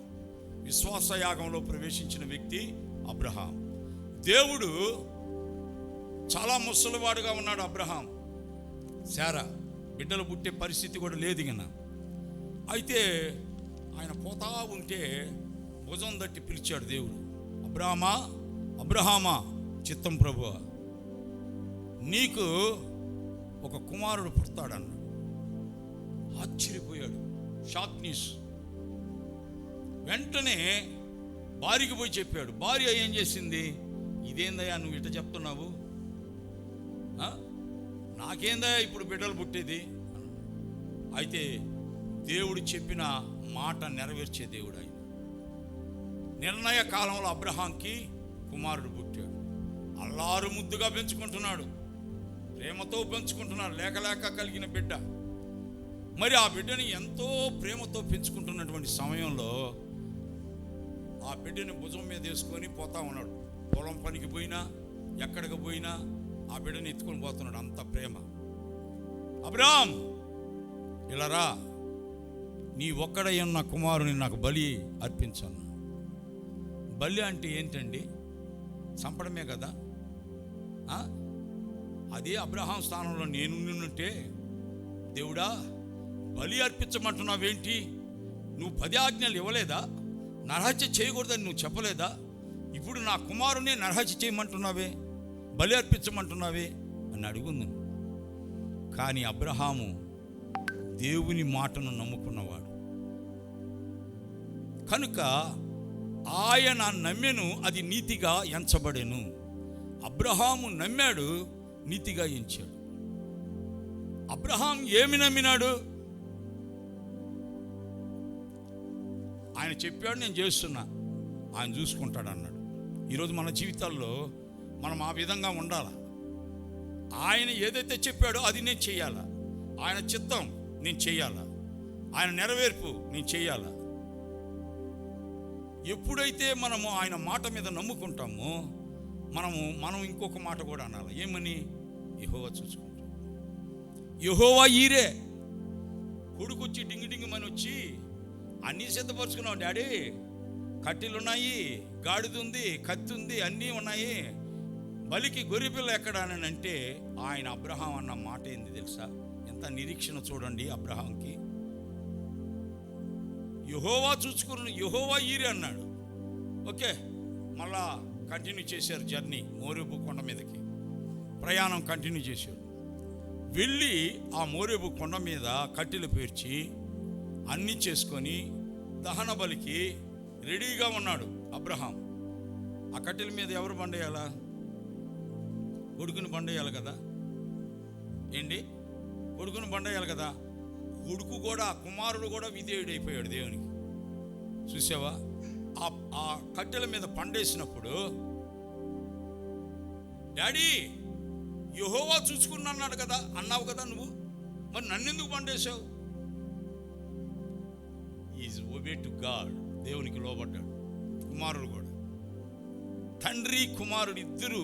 విశ్వాసయాగంలో ప్రవేశించిన వ్యక్తి అబ్రహాం. దేవుడు చాలా ముసలివాడుగా ఉన్నాడు అబ్రహాం. శారా బిడ్డలు పుట్టే పరిస్థితి కూడా లేదు ఇక. అయితే ఆయన పోతా ఉంటే భుజం తట్టి పిలిచాడు దేవుడు, అబ్రహామా, అబ్రహామా, చిత్తం ప్రభువా, నీకు ఒక కుమారుడు పుడతాడన్నాడు. ఆశ్చర్యపోయాడు, షాక్ న్యూస్. వెంటనే భార్యకి పోయి చెప్పాడు. భార్య ఏం చేసింది, ఇదేందయ్యా నువ్వు ఇట్లా చెప్తున్నావు, నాకేందయ్యా ఇప్పుడు బిడ్డలు పుట్టేది. అయితే దేవుడు చెప్పిన మాట నెరవేర్చే దేవుడు ఆయన. నిర్ణయ కాలంలో అబ్రహాంకి కుమారుడు పుట్టాడు. అల్లారు ముద్దుగా పెంచుకుంటున్నాడు, ప్రేమతో పెంచుకుంటున్నాడు, లేక లేక కలిగిన బిడ్డ. మరి ఆ బిడ్డని ఎంతో ప్రేమతో పెంచుకుంటున్నటువంటి సమయంలో ఆ బిడ్డని భుజం మీద వేసుకొని పోతా ఉన్నాడు. పొలం పనికి పోయినా, ఎక్కడికి పోయినా ఆ బిడ్డని ఎత్తుకొని పోతున్నాడు, అంత ప్రేమ. అబ్రహాం ఇలా రా, నీ ఒక్కడై ఉన్న కుమారుని నాకు బలి అర్పించను. బలి అంటే ఏంటండి, చంపడమే కదా. అదే అబ్రహాం స్థానంలో నేను నిన్నుంటే, దేవుడా బలి అర్పించమంటున్నావేంటి, నువ్వు 10 ఆజ్ఞలు ఇవ్వలేదా, నరహత్య చేయకూడదని నువ్వు చెప్పలేదా, ఇప్పుడు నా కుమారుని నరహత్య చేయమంటున్నావే, బలి అర్పించమంటున్నావే అని అడుగుంది. కానీ అబ్రహాము దేవుని మాటను నమ్ముకున్నవాడు కనుక ఆయన నమ్మెను, అది నీతిగా ఎంచబడెను. అబ్రహాము నమ్మాడు, నీతిగా ఎంచాడు. అబ్రహాం ఏమి నమ్మినాడు, ఆయన చెప్పాడు నేను చేస్తున్నా, ఆయన చూసుకుంటాడు అన్నాడు. ఈరోజు మన జీవితాల్లో మనం ఆ విధంగా ఉండాలి. ఆయన ఏదైతే చెప్పాడో అది నేను చేయాలా, ఆయన చిత్తం నేను చేయాలా, ఆయన నెరవేర్పు నేను చేయాలా. ఎప్పుడైతే మనము ఆయన మాట మీద నమ్ముకుంటామో మనం ఇంకొక మాట కూడా అనాలి. ఏమని, యెహోవా చూసుకుంటాం. యెహోవా ఈరే. కొడుకు వచ్చి డింగిమని వచ్చి అన్నీ సిద్ధపరచుకున్నావు డాడీ, కట్టెలున్నాయి, గాడిద ఉంది, కత్తి ఉంది, అన్నీ ఉన్నాయి, బలికి గొర్రెపిల్ల ఎక్కడ అని అంటే ఆయన అబ్రహాం అన్న మాట ఏంది తెలుసా? ఎంత నిరీక్షణ చూడండి అబ్రహాంకి. యెహోవా చూసుకుని యెహోవా ఈరే అన్నాడు. ఓకే, మళ్ళా కంటిన్యూ చేశారు జర్నీ. మోరేబు కొండ మీదకి ప్రయాణం కంటిన్యూ చేశారు. వెళ్ళి ఆ మోరేబు కొండ మీద కట్టెలు పేర్చి అన్నీ చేసుకొని దహన బలికి రెడీగా ఉన్నాడు అబ్రహాం. ఆ కట్టెల మీద ఎవరు బండేయాలా? కొడుకుని బండేయాలి కదా. ఏంటి, కొడుకుని బండేయాలి కదా. కొడుకు కూడా, కుమారుడు కూడా విధేయుడైపోయాడు దేవునికి. చూసావా, ఆ కట్టెల మీద పండేసినప్పుడు డాడీ యెహోవా చూసుకున్నాడు కదా అన్నావు కదా నువ్వు, మరి నన్నెందుకు పండేశావు? ఈజ్ ఒబే టు గాడ్, దేవునికి లోబడ్డాడు. కుమారుడు కూడా, తండ్రి కుమారుడు ఇద్దరు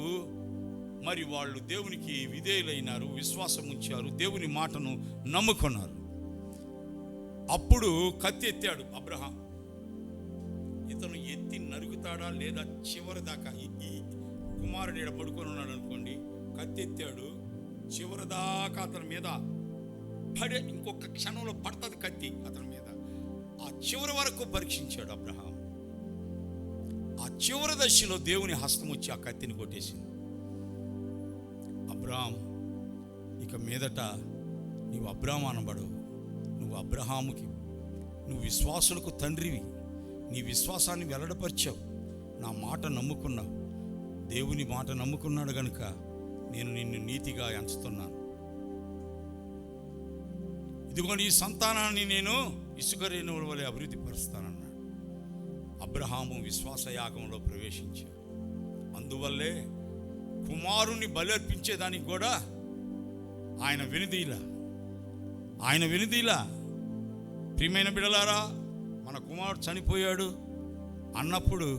మరి వాళ్ళు దేవునికి విధేయులైనారు, విశ్వాసం ఉంచారు, దేవుని మాటను నమ్ముకున్నారు. అప్పుడు కత్తి ఎత్తాడు అబ్రహాం. ఇతను ఎత్తి నరుగుతాడా లేదా చివరి దాకా, ఈ కుమారుడు ఇక్కడ పడుకొని ఉన్నాడు అనుకోండి, కత్తి ఎత్తాడు, చివరి దాకా అతని మీద ఇంకొక క్షణంలో పడుతుంది కత్తి అతని మీద. ఆ చివరి వరకు పరీక్షించాడు అబ్రహాం. ఆ చివరి దశలో దేవుని హస్తం వచ్చి ఆ కత్తిని కొట్టేసింది. అబ్రహాం, ఇక మీదట నీవు అబ్రహాం అనబడవు, నువ్వు అబ్రహాముకి, నువ్వు విశ్వాసులకు తండ్రివి, నీ విశ్వాసాన్ని వెల్లడపరిచావు, నా మాట నమ్ముకున్నావు, దేవుని మాట నమ్ముకున్నాడు గనుక నేను నిన్ను నీతిగా ఎంచుతున్నాను. ఇదిగో నీ సంతానాన్ని నేను ఇసుక రేణువుల వలె అభివృద్ధి పరుస్తానన్నాడు. అబ్రహాము విశ్వాసయాగంలో ప్రవేశించాడు. అందువల్లే కుమారుణ్ణి బలర్పించేదానికి కూడా ఆయన వెనుదీలా. ప్రియమైన బిడ్డలారా, మన కుమారుడు చనిపోయాడు అన్నప్పుడు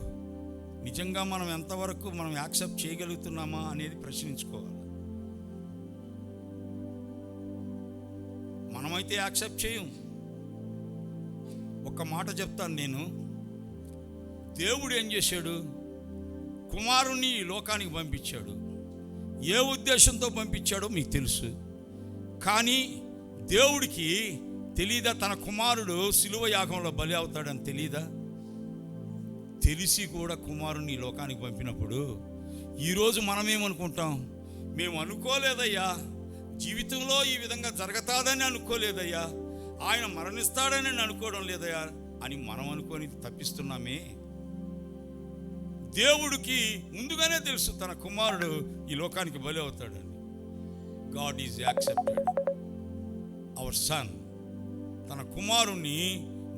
నిజంగా మనం ఎంతవరకు మనం యాక్సెప్ట్ చేయగలుగుతున్నామా అనేది ప్రశ్నించుకోవాలి. మనమైతే యాక్సెప్ట్ చేయం. ఒక మాట చెప్తాను నేను, దేవుడు ఏం చేశాడు? కుమారుణ్ణి ఈ లోకానికి పంపించాడు. ఏ ఉద్దేశంతో పంపించాడో మీకు తెలుసు. కానీ దేవుడికి తెలీదా తన కుమారుడు శిలువ యాగంలో బలి అవుతాడని తెలీదా? తెలిసి కూడా కుమారుణ్ణి ఈ లోకానికి పంపినప్పుడు ఈరోజు మనమేమనుకుంటాం? మేము అనుకోలేదయ్యా, జీవితంలో ఈ విధంగా జరగతాదని అనుకోలేదయ్యా, ఆయన మరణిస్తాడని అనుకోవడం లేదయ్యా అని మనం అనుకొని తప్పిస్తున్నామే. దేవుడికి ముందుగానే తెలుసు తన కుమారుడు ఈ లోకానికి బలి అవుతాడని. God is accepted our son. తన కుమారుణ్ణి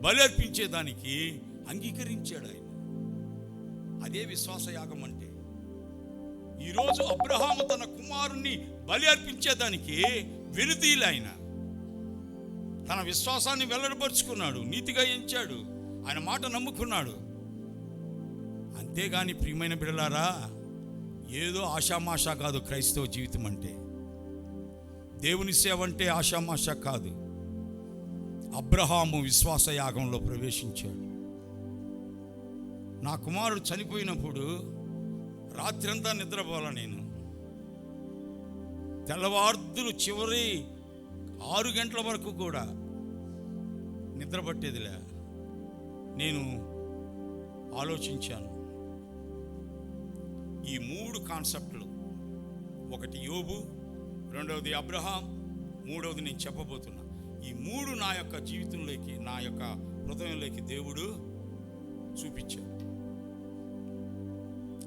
బలి అర్పించేదానికి అంగీకరించాడు ఆయన. అదే విశ్వాసయాగం అంటే. ఈరోజు అబ్రహాము తన కుమారుణ్ణి బలి అర్పించేదానికి వెనుదీలు. ఆయన తన విశ్వాసాన్ని వెల్లడిపరుచుకున్నాడు, నీతిగా ఎంచాడు, ఆయన మాట నమ్ముకున్నాడు. అంతేగాని ప్రియమైన బిడ్డలారా, ఏదో ఆషామాషా కాదు క్రైస్తవ జీవితం అంటే. దేవుని సేవ అంటే ఆషామాషా కాదు. అబ్రహాము విశ్వాసయాగంలో ప్రవేశించాడు. నా కుమారుడు చనిపోయినప్పుడు రాత్రంతా నిద్రపోలా నేను. తెల్లవార్దులు చివరి 6 గంటల వరకు కూడా నిద్ర పట్టేదిలే. నేను ఆలోచించాను, ఈ 3 కాన్సెప్ట్లు, ఒకటి యోబు, రెండవది అబ్రహాం, మూడవది నేను చెప్పబోతున్నా. ఈ 3 నా యొక్క జీవితంలోకి, నా యొక్క హృదయంలోకి దేవుడు చూపించాడు.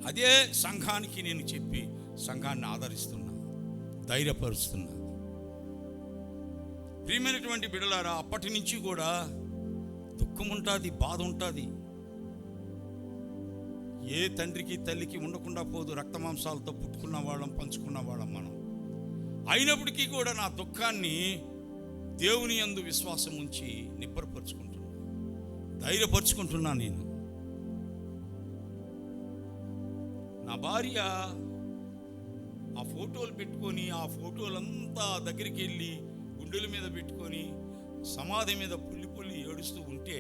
అదే సంఘానికి నేను చెప్పి సంఘాన్ని ఆదరిస్తున్నా, ధైర్యపరుస్తున్నా. ప్రియమైనటువంటి బిడ్డలారా, అప్పటి నుంచి కూడా దుఃఖం ఉంటుంది, బాధ ఉంటుంది. ఏ తండ్రికి తల్లికి ఉండకుండా పోదు. రక్తమాంసాలతో పుట్టుకున్న వాళ్ళం, పంచుకున్న వాళ్ళం మనం. అయినప్పటికీ కూడా నా దుఃఖాన్ని దేవుని యందు విశ్వాసం ఉంచి నిబ్బరపరుచుకుంటున్నా, ధైర్యపరుచుకుంటున్నా. నేను నా భార్య ఆ ఫోటోలు పెట్టుకొని, ఆ ఫోటోలంతా దగ్గరికి వెళ్ళి గుండెల మీద పెట్టుకొని సమాధి మీద పుల్లి పుల్లి ఏడుస్తూ ఉంటే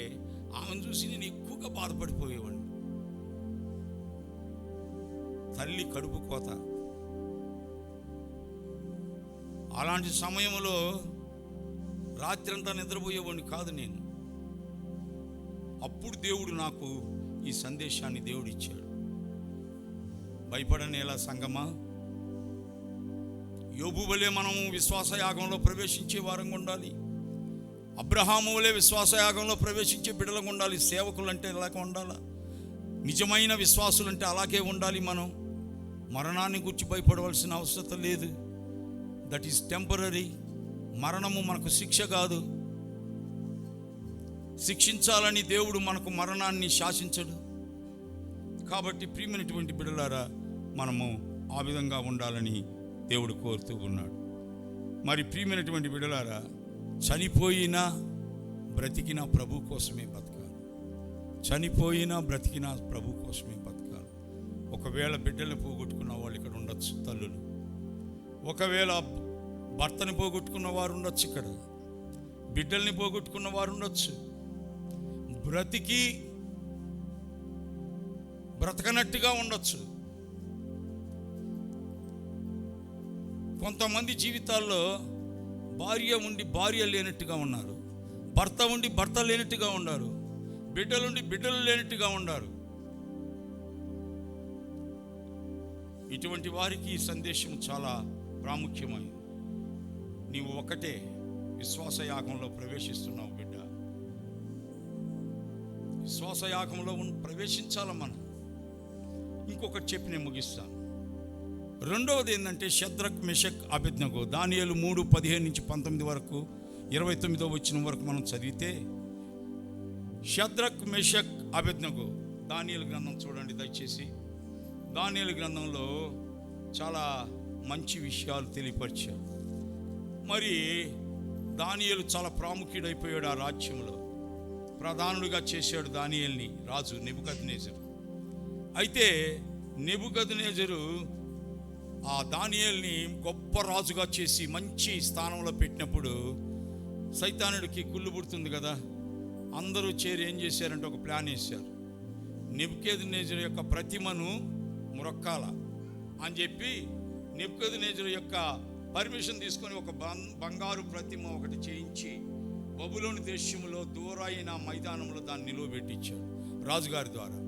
ఆమెను చూసి నేను ఎక్కువగా బాధపడిపోయేవాడిని. తల్లి కడుపు కోత. అలాంటి సమయంలో రాత్రంతా నిద్రపోయేవాడిని కాదు నేను. అప్పుడు దేవుడు నాకు ఈ సందేశాన్ని దేవుడు ఇచ్చాడు. భయపడనేలా సంగమా, యోబు వలె మనము విశ్వాసయాగంలో ప్రవేశించే వారంగా ఉండాలి. అబ్రహాము వలె విశ్వాసయాగంలో ప్రవేశించే బిడ్డలుగా ఉండాలి. సేవకులంటే ఎలాగ ఉండాలా? నిజమైన విశ్వాసులంటే అలాగే ఉండాలి. మనం మరణాన్ని గురించి భయపడవలసిన అవసరం లేదు. That is temporary. మరణము మనకు శిక్ష కాదు. శిక్షించాలని దేవుడు మనకు మరణాన్ని శాసించడు. కాబట్టి ప్రియమైనటువంటి బిడ్డలారా, మనము ఆ విధంగా ఉండాలని దేవుడు కోరుతూ ఉన్నాడు. మరి ప్రియమైనటువంటి బిడ్డలారా, చనిపోయినా బ్రతికినా ప్రభు కోసమే బతకాలి. చనిపోయినా బ్రతికినా ప్రభు కోసమే బతకాలి. ఒకవేళ బిడ్డలను పోగొట్టుకున్న వాళ్ళు ఇక్కడ ఉండొచ్చు, తల్లులు. ఒకవేళ భర్తని పోగొట్టుకున్న వారు ఉండొచ్చు, ఇక్కడ బిడ్డల్ని పోగొట్టుకున్న వారు ఉండొచ్చు. బ్రతకనట్టుగా ఉండొచ్చు. కొంతమంది జీవితాల్లో భార్య ఉండి భార్య లేనట్టుగా ఉన్నారు, భర్త ఉండి భర్త లేనట్టుగా ఉన్నారు, బిడ్డలుండి బిడ్డలు లేనట్టుగా ఉన్నారు. ఇటువంటి వారికి ఈ సందేశం చాలా ప్రాముఖ్యమైనది. నీవు ఒకటే విశ్వాసయాగంలో ప్రవేశిస్తున్నావు బిడ్డ. విశ్వాసయాగంలో ప్రవేశించాల మనం. ఇంకొకటి చెప్పి నేను ముగిస్తాను. రెండవది ఏంటంటే షద్రక్ మెషక్ అబేద్నెగో. దానియేలు 3:15-19 వరకు 29వ వచనం వరకు మనం చదివితే షద్రక్ మెషక్ అబేద్నెగో దానియేలు గ్రంథం చూడండి దయచేసి. దానియేలు గ్రంథంలో చాలా మంచి విషయాలు తెలియపరిచారు. మరి దానియేలు చాలా ప్రాముఖ్యుడైపోయాడు. ఆ రాజ్యంలో ప్రధానుడిగా చేశాడు దానియేలుని రాజు నెబుకద్నెజరు. అయితే నెబుకద్నెజరు ఆ దానియేలుని గొప్ప రాజుగా చేసి మంచి స్థానంలో పెట్టినప్పుడు సైతానుడికి కుళ్ళు పుడుతుంది కదా. అందరూ చేరి ఏం చేశారంటే ఒక ప్లాన్ వేశారు. నెబుకద్నెజరు యొక్క ప్రతిమను మొక్కాల అని చెప్పి నెబుకద్నెజరు యొక్క పర్మిషన్ తీసుకొని ఒక బంగారు ప్రతిమ ఒకటి చేయించి బబులోను దేశంలో దూరైన మైదానంలో దాన్ని నిలువబెట్టించాడు రాజుగారి ద్వారా.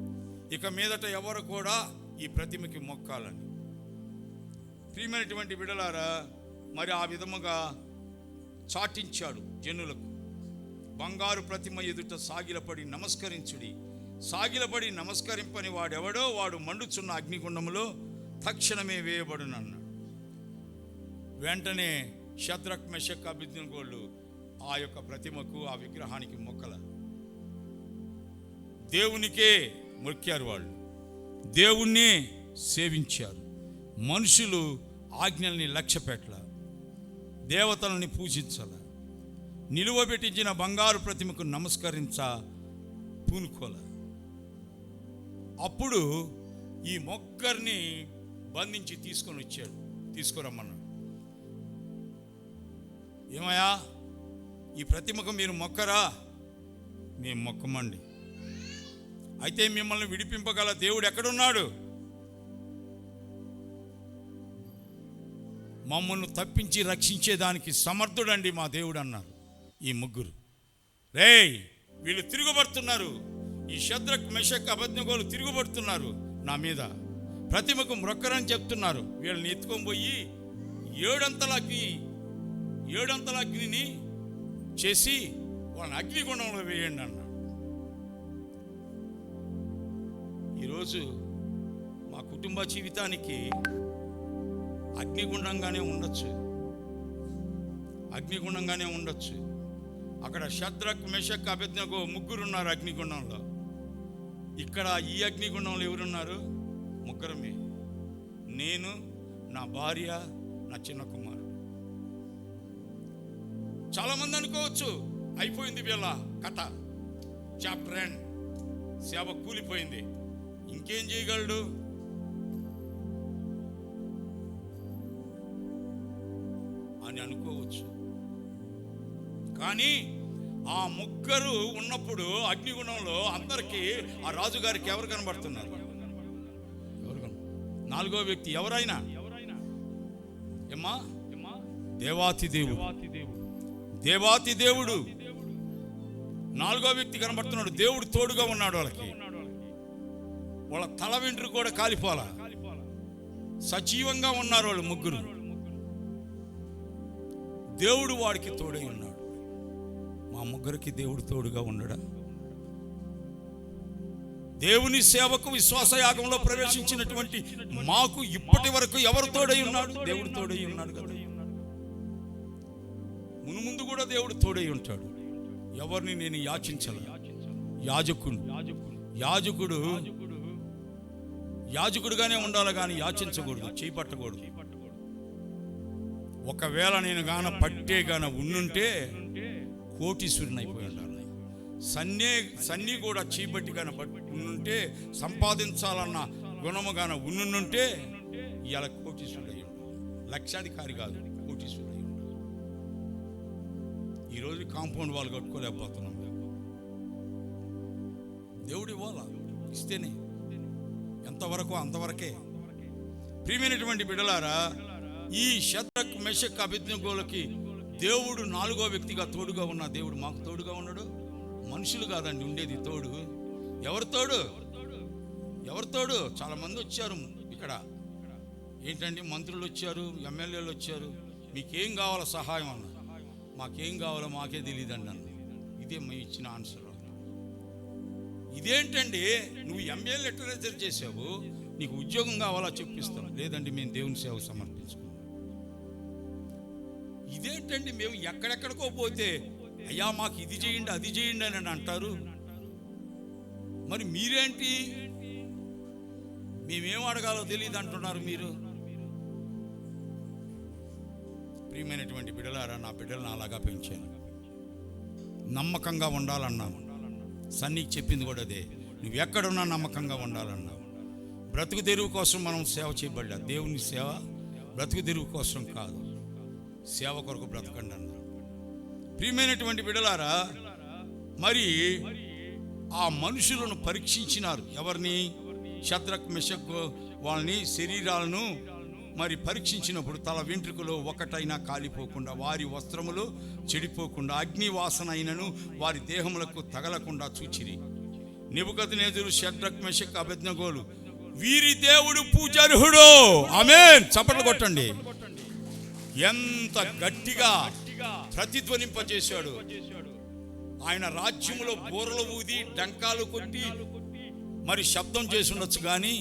ఇక మీదట ఎవరు కూడా ఈ ప్రతిమకి మొక్కాలని. ప్రియమైనటువంటి బిడ్డలారా, మరి ఆ విధముగా చాటించాడు జనులకు. బంగారు ప్రతిమ ఎదుట సాగిలపడి నమస్కరించుడి, సాగిలపడి నమస్కరింపని వాడెవడో వాడు మండుచున్న అగ్నిగుండములో తక్షణమే వేయబడునన్నాడు. వెంటనే షద్రక్ మెషక్ అబేద్నెగోలు ఆ యొక్క ప్రతిమకు ఆ విగ్రహానికి మొక్కల. దేవునికే మొక్కారు, వాళ్ళు దేవుణ్ణే సేవించారు. మనుషులు ఆజ్ఞల్ని లక్ష్య పెట్టల, దేవతలని పూజించాల, నిలువబెట్టించిన బంగారు ప్రతిమకు నమస్కరించ పూనుకోల. అప్పుడు ఈ మొక్కర్ని బంధించి తీసుకురమ్మన్నాడు. ఏమయ్యా, ఈ ప్రతిమకు మీరు మొక్కరా? మేము మొక్కమండి. అయితే మిమ్మల్ని విడిపింపగల దేవుడు ఎక్కడున్నాడు? మమ్మల్ని తప్పించి రక్షించేదానికి సమర్థుడండి మా దేవుడు అన్నారు ఈ ముగ్గురు. రేయ్, వీళ్ళు తిరుగుబడుతున్నారు, ఈ షద్రక్ మెషక్ అబేద్నెగోలు తిరుగుబడుతున్నారు నా మీద, ప్రతిమకు మొక్కరని చెప్తున్నారు. వీళ్ళని ఎత్తుకొని పోయి ఏడంతల అగ్నిని చేసి వాళ్ళని అగ్నిగుండంలో వేయండి అన్నాడు. ఈరోజు మా కుటుంబ జీవితానికి అగ్నిగుండంగానే ఉండొచ్చు. అక్కడ షద్రక్ మెషక్ అబేద్నెగో ముగ్గురున్నారు అగ్నిగుండంలో. ఇక్కడ ఈ అగ్నిగుండంలో ఎవరున్నారు? ముగ్గురమే. నేను, నా భార్య, నా చిన్న కుమారుడు. చాలామంది అనుకోవచ్చు అయిపోయింది వీళ్ళ కథ, చాప్టర్ ఎండ్, సేవ కూలిపోయింది, ఇంకేం చేయగలడు అని అనుకోవచ్చు. కానీ ఆ ముగ్గురు ఉన్నప్పుడు అగ్నిగుణంలో అందరికీ ఆ రాజుగారికి ఎవరు కనబడుతున్నారు? నాలుగో వ్యక్తి ఎవరైనా ఏమ్మా? దేవాతి దేవుడు నాలుగో వ్యక్తి కనబడుతున్నాడు. దేవుడు తోడుగా ఉన్నాడు వాళ్ళకి. వాళ్ళ తల వెంట్రుక కూడా కాలిపోలా, సజీవంగా ఉన్నారు వాళ్ళు ముగ్గురు. దేవుడు వాడికి తోడై ఉన్నాడు. మా ముగ్గురికి దేవుడు తోడుగా ఉండడా? దేవుని సేవకు విశ్వాసయాగంలో ప్రవేశించినటువంటి మాకు ఇప్పటి వరకు ఎవరు తోడై ఉన్నాడు? దేవుడు తోడై ఉన్నాడు కదా. మునుముందు కూడా దేవుడు తోడై ఉంటాడు. ఎవరిని నేను యాచించలే. యాజకుడుగానే ఉండాలి కానీ యాచించకూడదు, చేపట్టకూడదు. ఒకవేళ నేను గాన పట్టే గాన ఉండుంటే కోటీశ్వరుని అయిపోయి ఉండాలి. సన్నీ కూడా చీపట్టి గాన ఉండుంటే, సంపాదించాలన్న గుణము గాన ఉండుంటే ఇవాళ కోటీశ్వరుడు అయ్యి ఉండాలి. లక్షాధికారి కాదు, కోటీశ్వరుడు అయ్యి ఉండాలి. ఈరోజు కాంపౌండ్ వాళ్ళు కట్టుకోలేకపోతున్నాం. దేవుడు ఇవ్వాలా, ఇస్తేనే. ఎంతవరకు అంతవరకే. ప్రియమైనటువంటి బిడ్డలారా, ఈ షద్రక్ మెషక్ అబేద్నెగోలకి దేవుడు నాలుగో వ్యక్తిగా తోడుగా ఉన్న దేవుడు మాకు తోడుగా ఉన్నాడు. మనుషులు కాదండి ఉండేది తోడు. ఎవరు తోడు? ఎవరు తోడు? చాలా మంది వచ్చారు ఇక్కడ. ఏంటండి, మంత్రులు వచ్చారు, ఎమ్మెల్యేలు వచ్చారు. మీకేం కావాలో సహాయం అన్న. మాకేం కావాలో మాకే తెలియదండి అన్న. ఇదే మేము ఇచ్చిన ఆన్సర్. ఇదేంటండి, నువ్వు ఎంఏ లిటరేచర్ చేసావు, నీకు ఉద్యోగం కావాలా చెప్పిస్తాం. లేదండి, మేము దేవుని సేవ సమర్పించుకున్నాం. ఇదేంటండి, మేము ఎక్కడెక్కడికో పోతే అయ్యా మాకు ఇది చేయండి అది చేయండి అని అంటారు. మరి మీరేంటి, మేమేం అడగాలో తెలియదు అంటున్నారు మీరు. ప్రియమైనటువంటి బిడ్డలారా, నా బిడ్డలను అలాగా పెంచాను. నమ్మకంగా ఉండాలన్నాను. సన్నీకి చెప్పింది కూడా అదే. నువ్వు ఎక్కడున్నా నమ్మకంగా ఉండాలన్నావు. బ్రతుకు తెరువు కోసం మనం సేవ చేయబడ్డా. దేవుని సేవ బ్రతుకు తెరువు కోసం కాదు, సేవ కొరకు బ్రతకండి అన్నాడు. ప్రియమైనటువంటి బిడ్డలారా, మరి ఆ మనుషులను పరీక్షించినారు. ఎవరిని? షద్రక్ మెషక్ వాళ్ళని శరీరాలను మరి పరీక్షించినప్పుడు తల వెంట్రుకలు ఒకటైనా కాలిపోకుండా, వారి వస్త్రములు చెడిపోకుండా, అగ్ని వాసన అయినను వారి దేహములకు తగలకుండా చూచిరి. నెబుకద్నెజరు, షద్రక్ మెషక్ అబేద్నెగోలు వీరి దేవుడు పూజార్హుడు. ఆమేన్. చప్పట్లు కొట్టండి. ఎంత గట్టిగా ప్రతిధ్వనింపజేశాడు. ఆయన రాజ్యములో బూరలు ఊది డంకాలు కొట్టి మరి శబ్దం చేసి ఉండొచ్చు, కానీ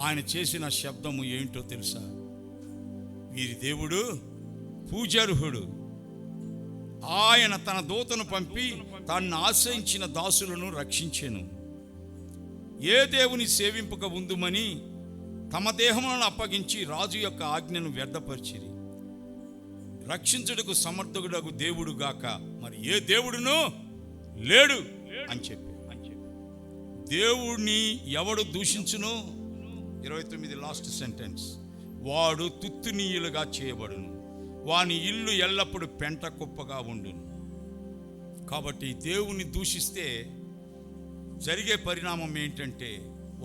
ఆయన చేసిన శబ్దము ఏంటో తెలుసా? వీరి దేవుడు పూజార్హుడు. ఆయన తన దూతను పంపి తనను ఆశ్రయించిన దాసులను రక్షించెను. ఏ దేవుని సేవింపక ఉందుమని తమ దేహములను అప్పగించి రాజు యొక్క ఆజ్ఞను వ్యర్థపరిచిరి. రక్షించుటకు సమర్థుడగు దేవుడు గాక మరి ఏ దేవుడును లేడు అని చెప్పి, దేవుణ్ణి ఎవడు దూషించును, 29 లాస్ట్ సెంటెన్స్, వాడు తుత్తునీయులుగా చేయబడును, వాని ఇల్లు ఎల్లప్పుడూ పెంట కుప్పగా ఉండును. కాబట్టి దేవుణ్ణి దూషిస్తే జరిగే పరిణామం ఏంటంటే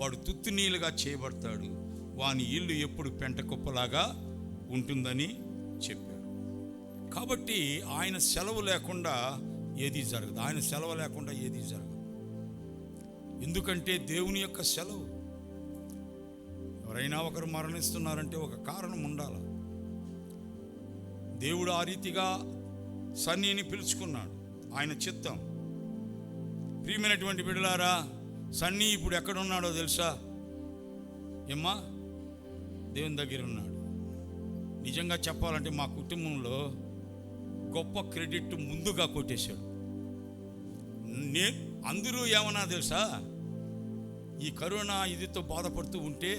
వాడు తుత్తునీయులుగా చేయబడతాడు, వాని ఇల్లు ఎప్పుడు పెంట కుప్పలాగా ఉంటుందని చెప్పాడు. కాబట్టి ఆయన సెలవు లేకుండా ఏది జరగదు. ఆయన సెలవు లేకుండా ఏది జరగదు. ఎందుకంటే దేవుని యొక్క సెలవు. ఎవరైనా ఒకరు మరణిస్తున్నారంటే ఒక కారణం ఉండాలి. దేవుడు ఆ రీతిగా సన్నీని పిలుచుకున్నాడు, ఆయన చిత్తం. ప్రియమైనటువంటి బిడ్డలారా, సన్నీ ఇప్పుడు ఎక్కడున్నాడో తెలుసా? ఏమ్మా, దేవుని దగ్గర ఉన్నాడు. నిజంగా చెప్పాలంటే మా కుటుంబంలో గొప్ప క్రెడిట్ ముందుగా కొట్టేశాడు. అందరూ ఏమన్నా తెలుసా, ఈ కరోనా ఇదితో బాధపడుతూ ఉంటే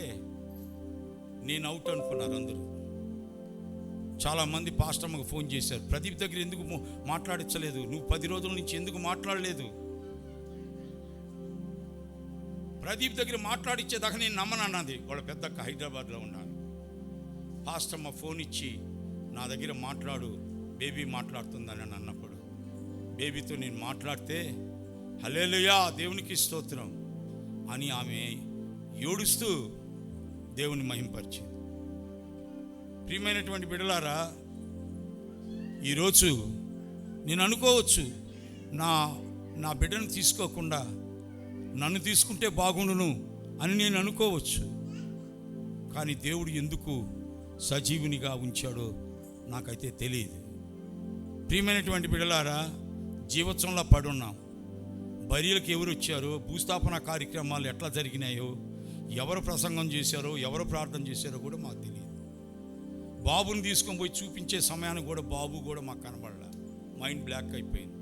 నేను అవుట్ అనుకున్నారు అందరూ. చాలామంది పాస్టర్కి ఫోన్ చేశారు, ప్రదీప్ దగ్గర ఎందుకు మాట్లాడించలేదు, నువ్వు 10 రోజుల నుంచి ఎందుకు మాట్లాడలేదు, ప్రదీప్ దగ్గర మాట్లాడించేదాకా నేను నమ్మనన్నది. వాళ్ళ పెద్దక్క హైదరాబాద్లో ఉన్నాను. పాస్టమ్మ ఫోన్ ఇచ్చి నా దగ్గర మాట్లాడు, బేబీ మాట్లాడుతుందని అన్నప్పుడు బేబీతో నేను మాట్లాడితే హల్లెలూయా దేవునికి స్తోత్రం అని ఆమె ఏడుస్తూ దేవుని మహింపరిచింది. ప్రియమైనటువంటి బిడ్డలారా, ఈరోజు నేను అనుకోవచ్చు, నా బిడ్డను తీసుకోకుండా నన్ను తీసుకుంటే బాగుండును అని నేను అనుకోవచ్చు. కానీ దేవుడు ఎందుకు సజీవునిగా ఉంచాడో నాకైతే తెలియదు. ప్రియమైనటువంటి బిడ్డలారా, జీవోత్సవంలో పడున్నాం. బరియలకు ఎవరు వచ్చారో, భూస్థాపన కార్యక్రమాలు ఎట్లా జరిగినాయో, ఎవరు ప్రసంగం చేశారో, ఎవరు ప్రార్థన చేశారో కూడా మాకు తెలియదు. బాబుని తీసుకొని పోయి చూపించే సమయానికి కూడా బాబు కూడా మాకు కనబడలే, మైండ్ బ్లాక్ అయిపోయింది.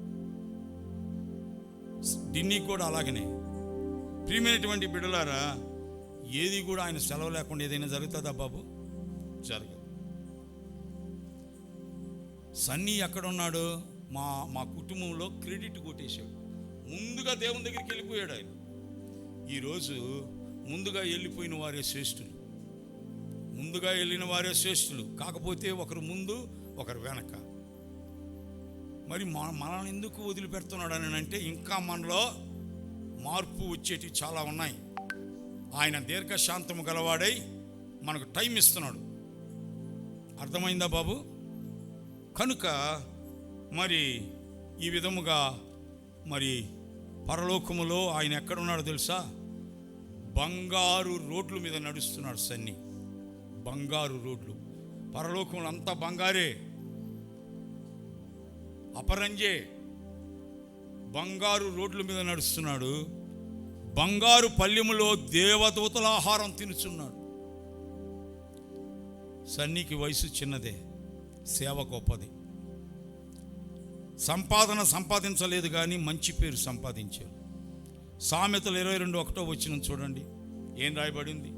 డిన్నీకి కూడా అలాగనే. ప్రియమైనటువంటి బిడ్డలారా, ఏది కూడా ఆయన సెలవు లేకుండా ఏదైనా జరుగుతుందా బాబు? జరగదు. సన్నీ ఎక్కడున్నాడు? మా కుటుంబంలో క్రెడిట్ కొట్టేశాడు. ముందుగా దేవుని దగ్గరికి వెళ్ళిపోయాడు ఆయన. ఈరోజు ముందుగా వెళ్ళిపోయిన వారే శ్రేష్ఠులు, ముందుగా వెళ్ళిన వారే శ్రేష్ఠులు. కాకపోతే ఒకరు ముందు ఒకరు వెనక. మరి మనల్ని ఎందుకు వదిలిపెడుతున్నాడు అని అంటే, ఇంకా మనలో మార్పు వచ్చేటివి చాలా ఉన్నాయి. ఆయన దీర్ఘశాంతము గలవాడై మనకు టైం ఇస్తున్నాడు. అర్థమైందా బాబు? కనుక మరి ఈ విధముగా మరి పరలోకములో ఆయన ఎక్కడున్నాడో తెలుసా? బంగారు రోడ్ల మీద నడుస్తున్నాడు సన్ని. బంగారు రోడ్లు, పరలోకంలో అంతా బంగారే, అపరంజే. బంగారు రోడ్ల మీద నడుస్తున్నాడు. బంగారు పల్లెములో దేవదూతల ఆహారం తినుచున్నాడు. సన్నికి వయసు చిన్నదే, సేవ గొప్పది. సంపాదించలేదు కానీ మంచి పేరు సంపాదించారు. సామెతలు 22:1 చూడండి, ఏం రాయబడింది?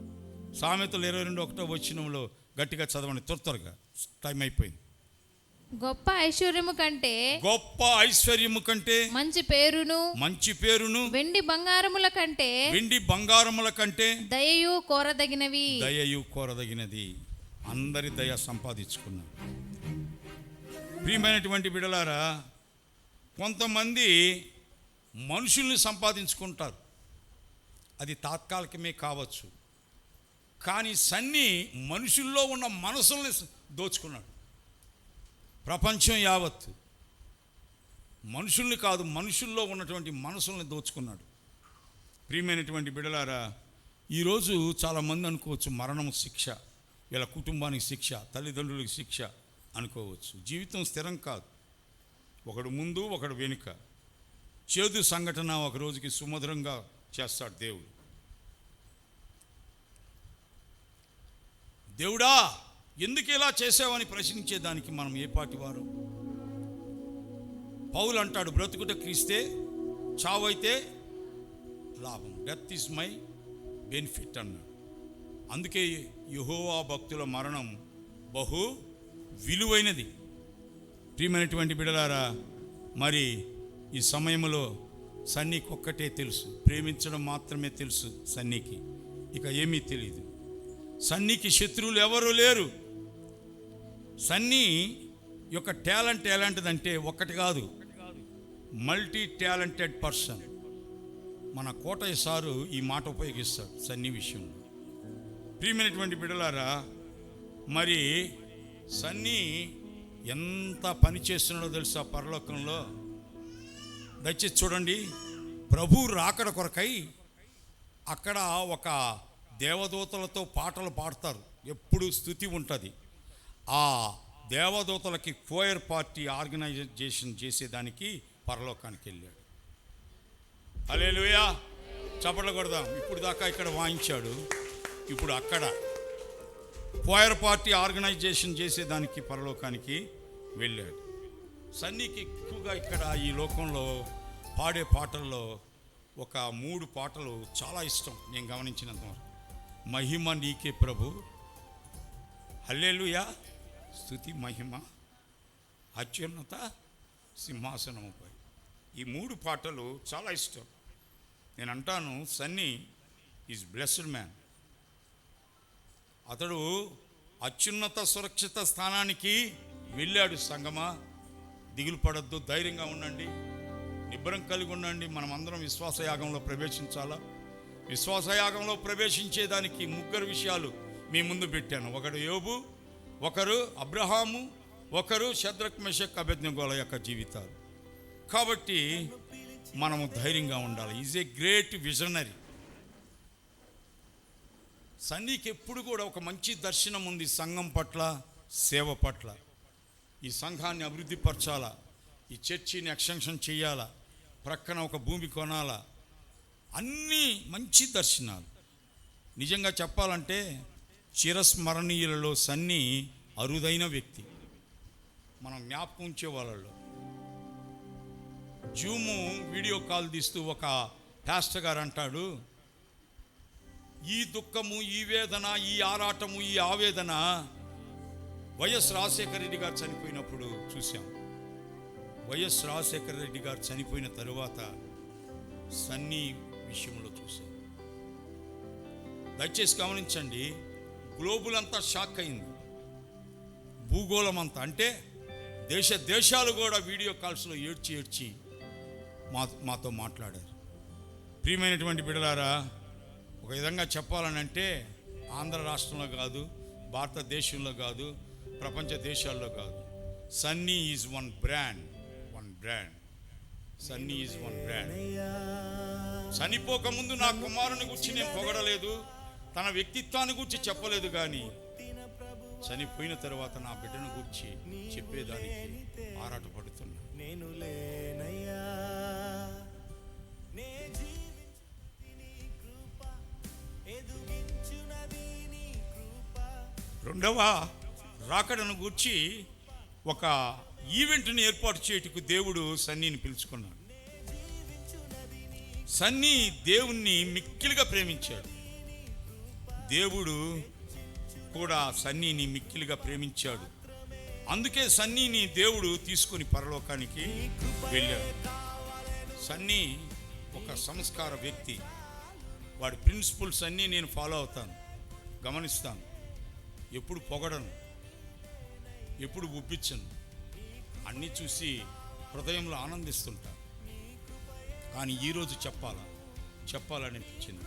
సామెతలు 22:1 గట్టిగా చదవండి, త్వరగా, టైం అయిపోయింది. గొప్ప ఐశ్వర్యము కంటే మంచి పేరును వెండి బంగారముల కంటే దయయు కోరదగినది. అందరి దయ సంపాదించుకున్నారు. ప్రియమైనటువంటి బిడ్డలారా, కొంతమంది మనుషుల్ని సంపాదించుకుంటారు, అది తాత్కాలికమే కావచ్చు. కానీ సన్ని మనుషుల్లో ఉన్న మనసుల్ని దోచుకున్నాడు. ప్రపంచం యావత్తు మనుషుల్ని కాదు, మనుషుల్లో ఉన్నటువంటి మనసుల్ని దోచుకున్నాడు. ప్రియమైనటువంటి బిడ్డలారా, ఈరోజు చాలామంది అనుకోవచ్చు మరణం శిక్ష, వీళ్ళ కుటుంబానికి శిక్ష, తల్లిదండ్రులకు శిక్ష అనుకోవచ్చు. జీవితం స్థిరం కాదు, ఒకడు ముందు ఒకడు వెనుక. చేదు సంఘటన ఒక రోజుకి సుమధురంగా చేస్తాడు దేవుడు. దేవుడా ఎందుకు ఇలా చేసావని ప్రశ్నించేదానికి మనం ఏ పాటి వారు? పౌలు అంటాడు, బ్రతుకుట క్రీస్తే, చావైతే లాభం. డెత్ ఈజ్ మై బెనిఫిట్ అన్నాడు. అందుకే యెహోవా భక్తుల మరణం బహు విలువైనది. ప్రియమైనటువంటి బిడ్డలారా, మరి ఈ సమయంలో సన్నీకి ఒక్కటే తెలుసు, ప్రేమించడం మాత్రమే తెలుసు సన్నీకి, ఇక ఏమీ తెలియదు. సన్నీకి శత్రువులు ఎవరు లేరు. సన్నీ యొక్క టాలెంట్ ఎలాంటిదంటే ఒక్కటి కాదు, మల్టీ టాలెంటెడ్ పర్సన్. మన కోటయ్య సారు ఈ మాట ఉపయోగిస్తాడు సన్నీ విషయంలో. ప్రియమైనటువంటి బిడ్డలారా, మరి సన్నీ ఎంత పని చేస్తున్నాడో తెలుసా పరలోకంలో? దయచేసి చూడండి, ప్రభు రాకడ కొరకై అక్కడ ఒక దేవదూతలతో పాటలు పాడతారు, ఎప్పుడు స్తుతి ఉంటుంది. ఆ దేవదూతలకి కోయర్ పార్టీ ఆర్గనైజేషన్ చేసేదానికి పరలోకానికి వెళ్ళాడు. హల్లెలూయా, చప్పట్లు కొడదాం. ఇప్పుడు దాకా ఇక్కడ వాయించాడు, ఇప్పుడు అక్కడ కోయర్ పార్టీ ఆర్గనైజేషన్ చేసేదానికి పరలోకానికి వెళ్ళాడు. సన్నీకి ఎక్కువగా ఇక్కడ ఈ లోకంలో పాడే పాటల్లో ఒక 3 పాటలు చాలా ఇష్టం నేను గమనించినంత వరకు. మహిమ నీకే ప్రభు, హల్లెలూయా, స్తుతి మహిమ, అత్యున్నత సింహాసనముపై. ఈ 3 పాటలు చాలా ఇష్టం. నేను అంటాను, సన్నీ ఈజ్ బ్లెస్డ్ మ్యాన్. అతడు అత్యున్నత సురక్షిత స్థానానికి వెళ్ళాడు. సంగమా, దిగులు పడద్దు, ధైర్యంగా ఉండండి, నిబ్బరం కలిగి ఉండండి. మనం అందరం విశ్వాసయాగంలో ప్రవేశించాలా? విశ్వాసయాగంలో ప్రవేశించేదానికి 3 విషయాలు మీ ముందు పెట్టాను. ఒకడు యోబు, ఒకరు అబ్రహాము, ఒకరు షద్రక్ మెషక్ అబేద్నెగోల యొక్క జీవితాలు. కాబట్టి మనము ధైర్యంగా ఉండాలి. Is a great visionary. సన్నీకి ఎప్పుడు కూడా ఒక మంచి దర్శనం ఉంది సంఘం పట్ల, సేవ పట్ల. ఈ సంఘాన్ని అభివృద్ధి పరచాలా, ఈ చర్చిని ఎక్స్టెన్షన్ చేయాలా, ప్రక్కన ఒక భూమి కొనాలా, అన్నీ మంచి దర్శనాలు. నిజంగా చెప్పాలంటే చిరస్మరణీయులలో సన్నీ అరుదైన వ్యక్తి. మనం జ్ఞాపకం ఉంచే వాళ్ళలో జూము వీడియో కాల్ తీస్తూ ఒక పాస్టర్ గారు అంటాడు, ఈ దుఃఖము, ఈ వేదన, ఈ ఆరాటము, ఈ ఆవేదన వైఎస్ రాజశేఖర రెడ్డి గారు చనిపోయినప్పుడు చూశాం. వైఎస్ రాజశేఖర రెడ్డి గారు చనిపోయిన తరువాత సన్నీ విషయంలో చూశాం. దయచేసి గమనించండి, గ్లోబల్ అంతా షాక్ అయింది, భూగోళం అంతా. అంటే దేశాలు కూడా వీడియో కాల్స్లో ఏడ్చి మాతో మాట్లాడారు. ప్రియమైనటువంటి బిడ్డలారా, ఒక విధంగా చెప్పాలనంటే ఆంధ్ర రాష్ట్రంలో కాదు, భారతదేశంలో కాదు, ప్రపంచ దేశాల్లో కాదు, Sunny is one brand. Brand. Sunny is one brand. చనిపోకముందు నా కుమారుని గురించి నేను పొగడలేదు, తన వ్యక్తిత్వాన్ని గురించి చెప్పలేదు, కానీ చనిపోయిన తర్వాత నా బిడ్డను గురించి చెప్పేదానికి ఆరాటపడుతున్నా. నేను లేనయ్యా, నే జీవించునది నీ కృప, ఎదుగించునది నీ కృప. రెండవ రాకడను గూర్చి ఒక ఈవెంట్ని ఏర్పాటు చేయటకు దేవుడు సన్నీని పిలుచుకున్నాడు. సన్నీ దేవుణ్ణి మిక్కిలిగా ప్రేమించాడు. దేవుడు కూడా సన్నీని మిక్కిలిగా ప్రేమించాడు. అందుకే సన్నీని దేవుడు తీసుకొని పరలోకానికి వెళ్ళాడు. సన్నీ ఒక సంస్కార వ్యక్తి. వాడి ప్రిన్సిపల్స్ అన్నీ నేను ఫాలో అవుతాను, గమనిస్తాను. ఎప్పుడు పొగడను, ఎప్పుడు ఉబ్బించను, అన్నీ చూసి హృదయంలో ఆనందిస్తుంటాను. కానీ ఈరోజు చెప్పాలనిపించింది.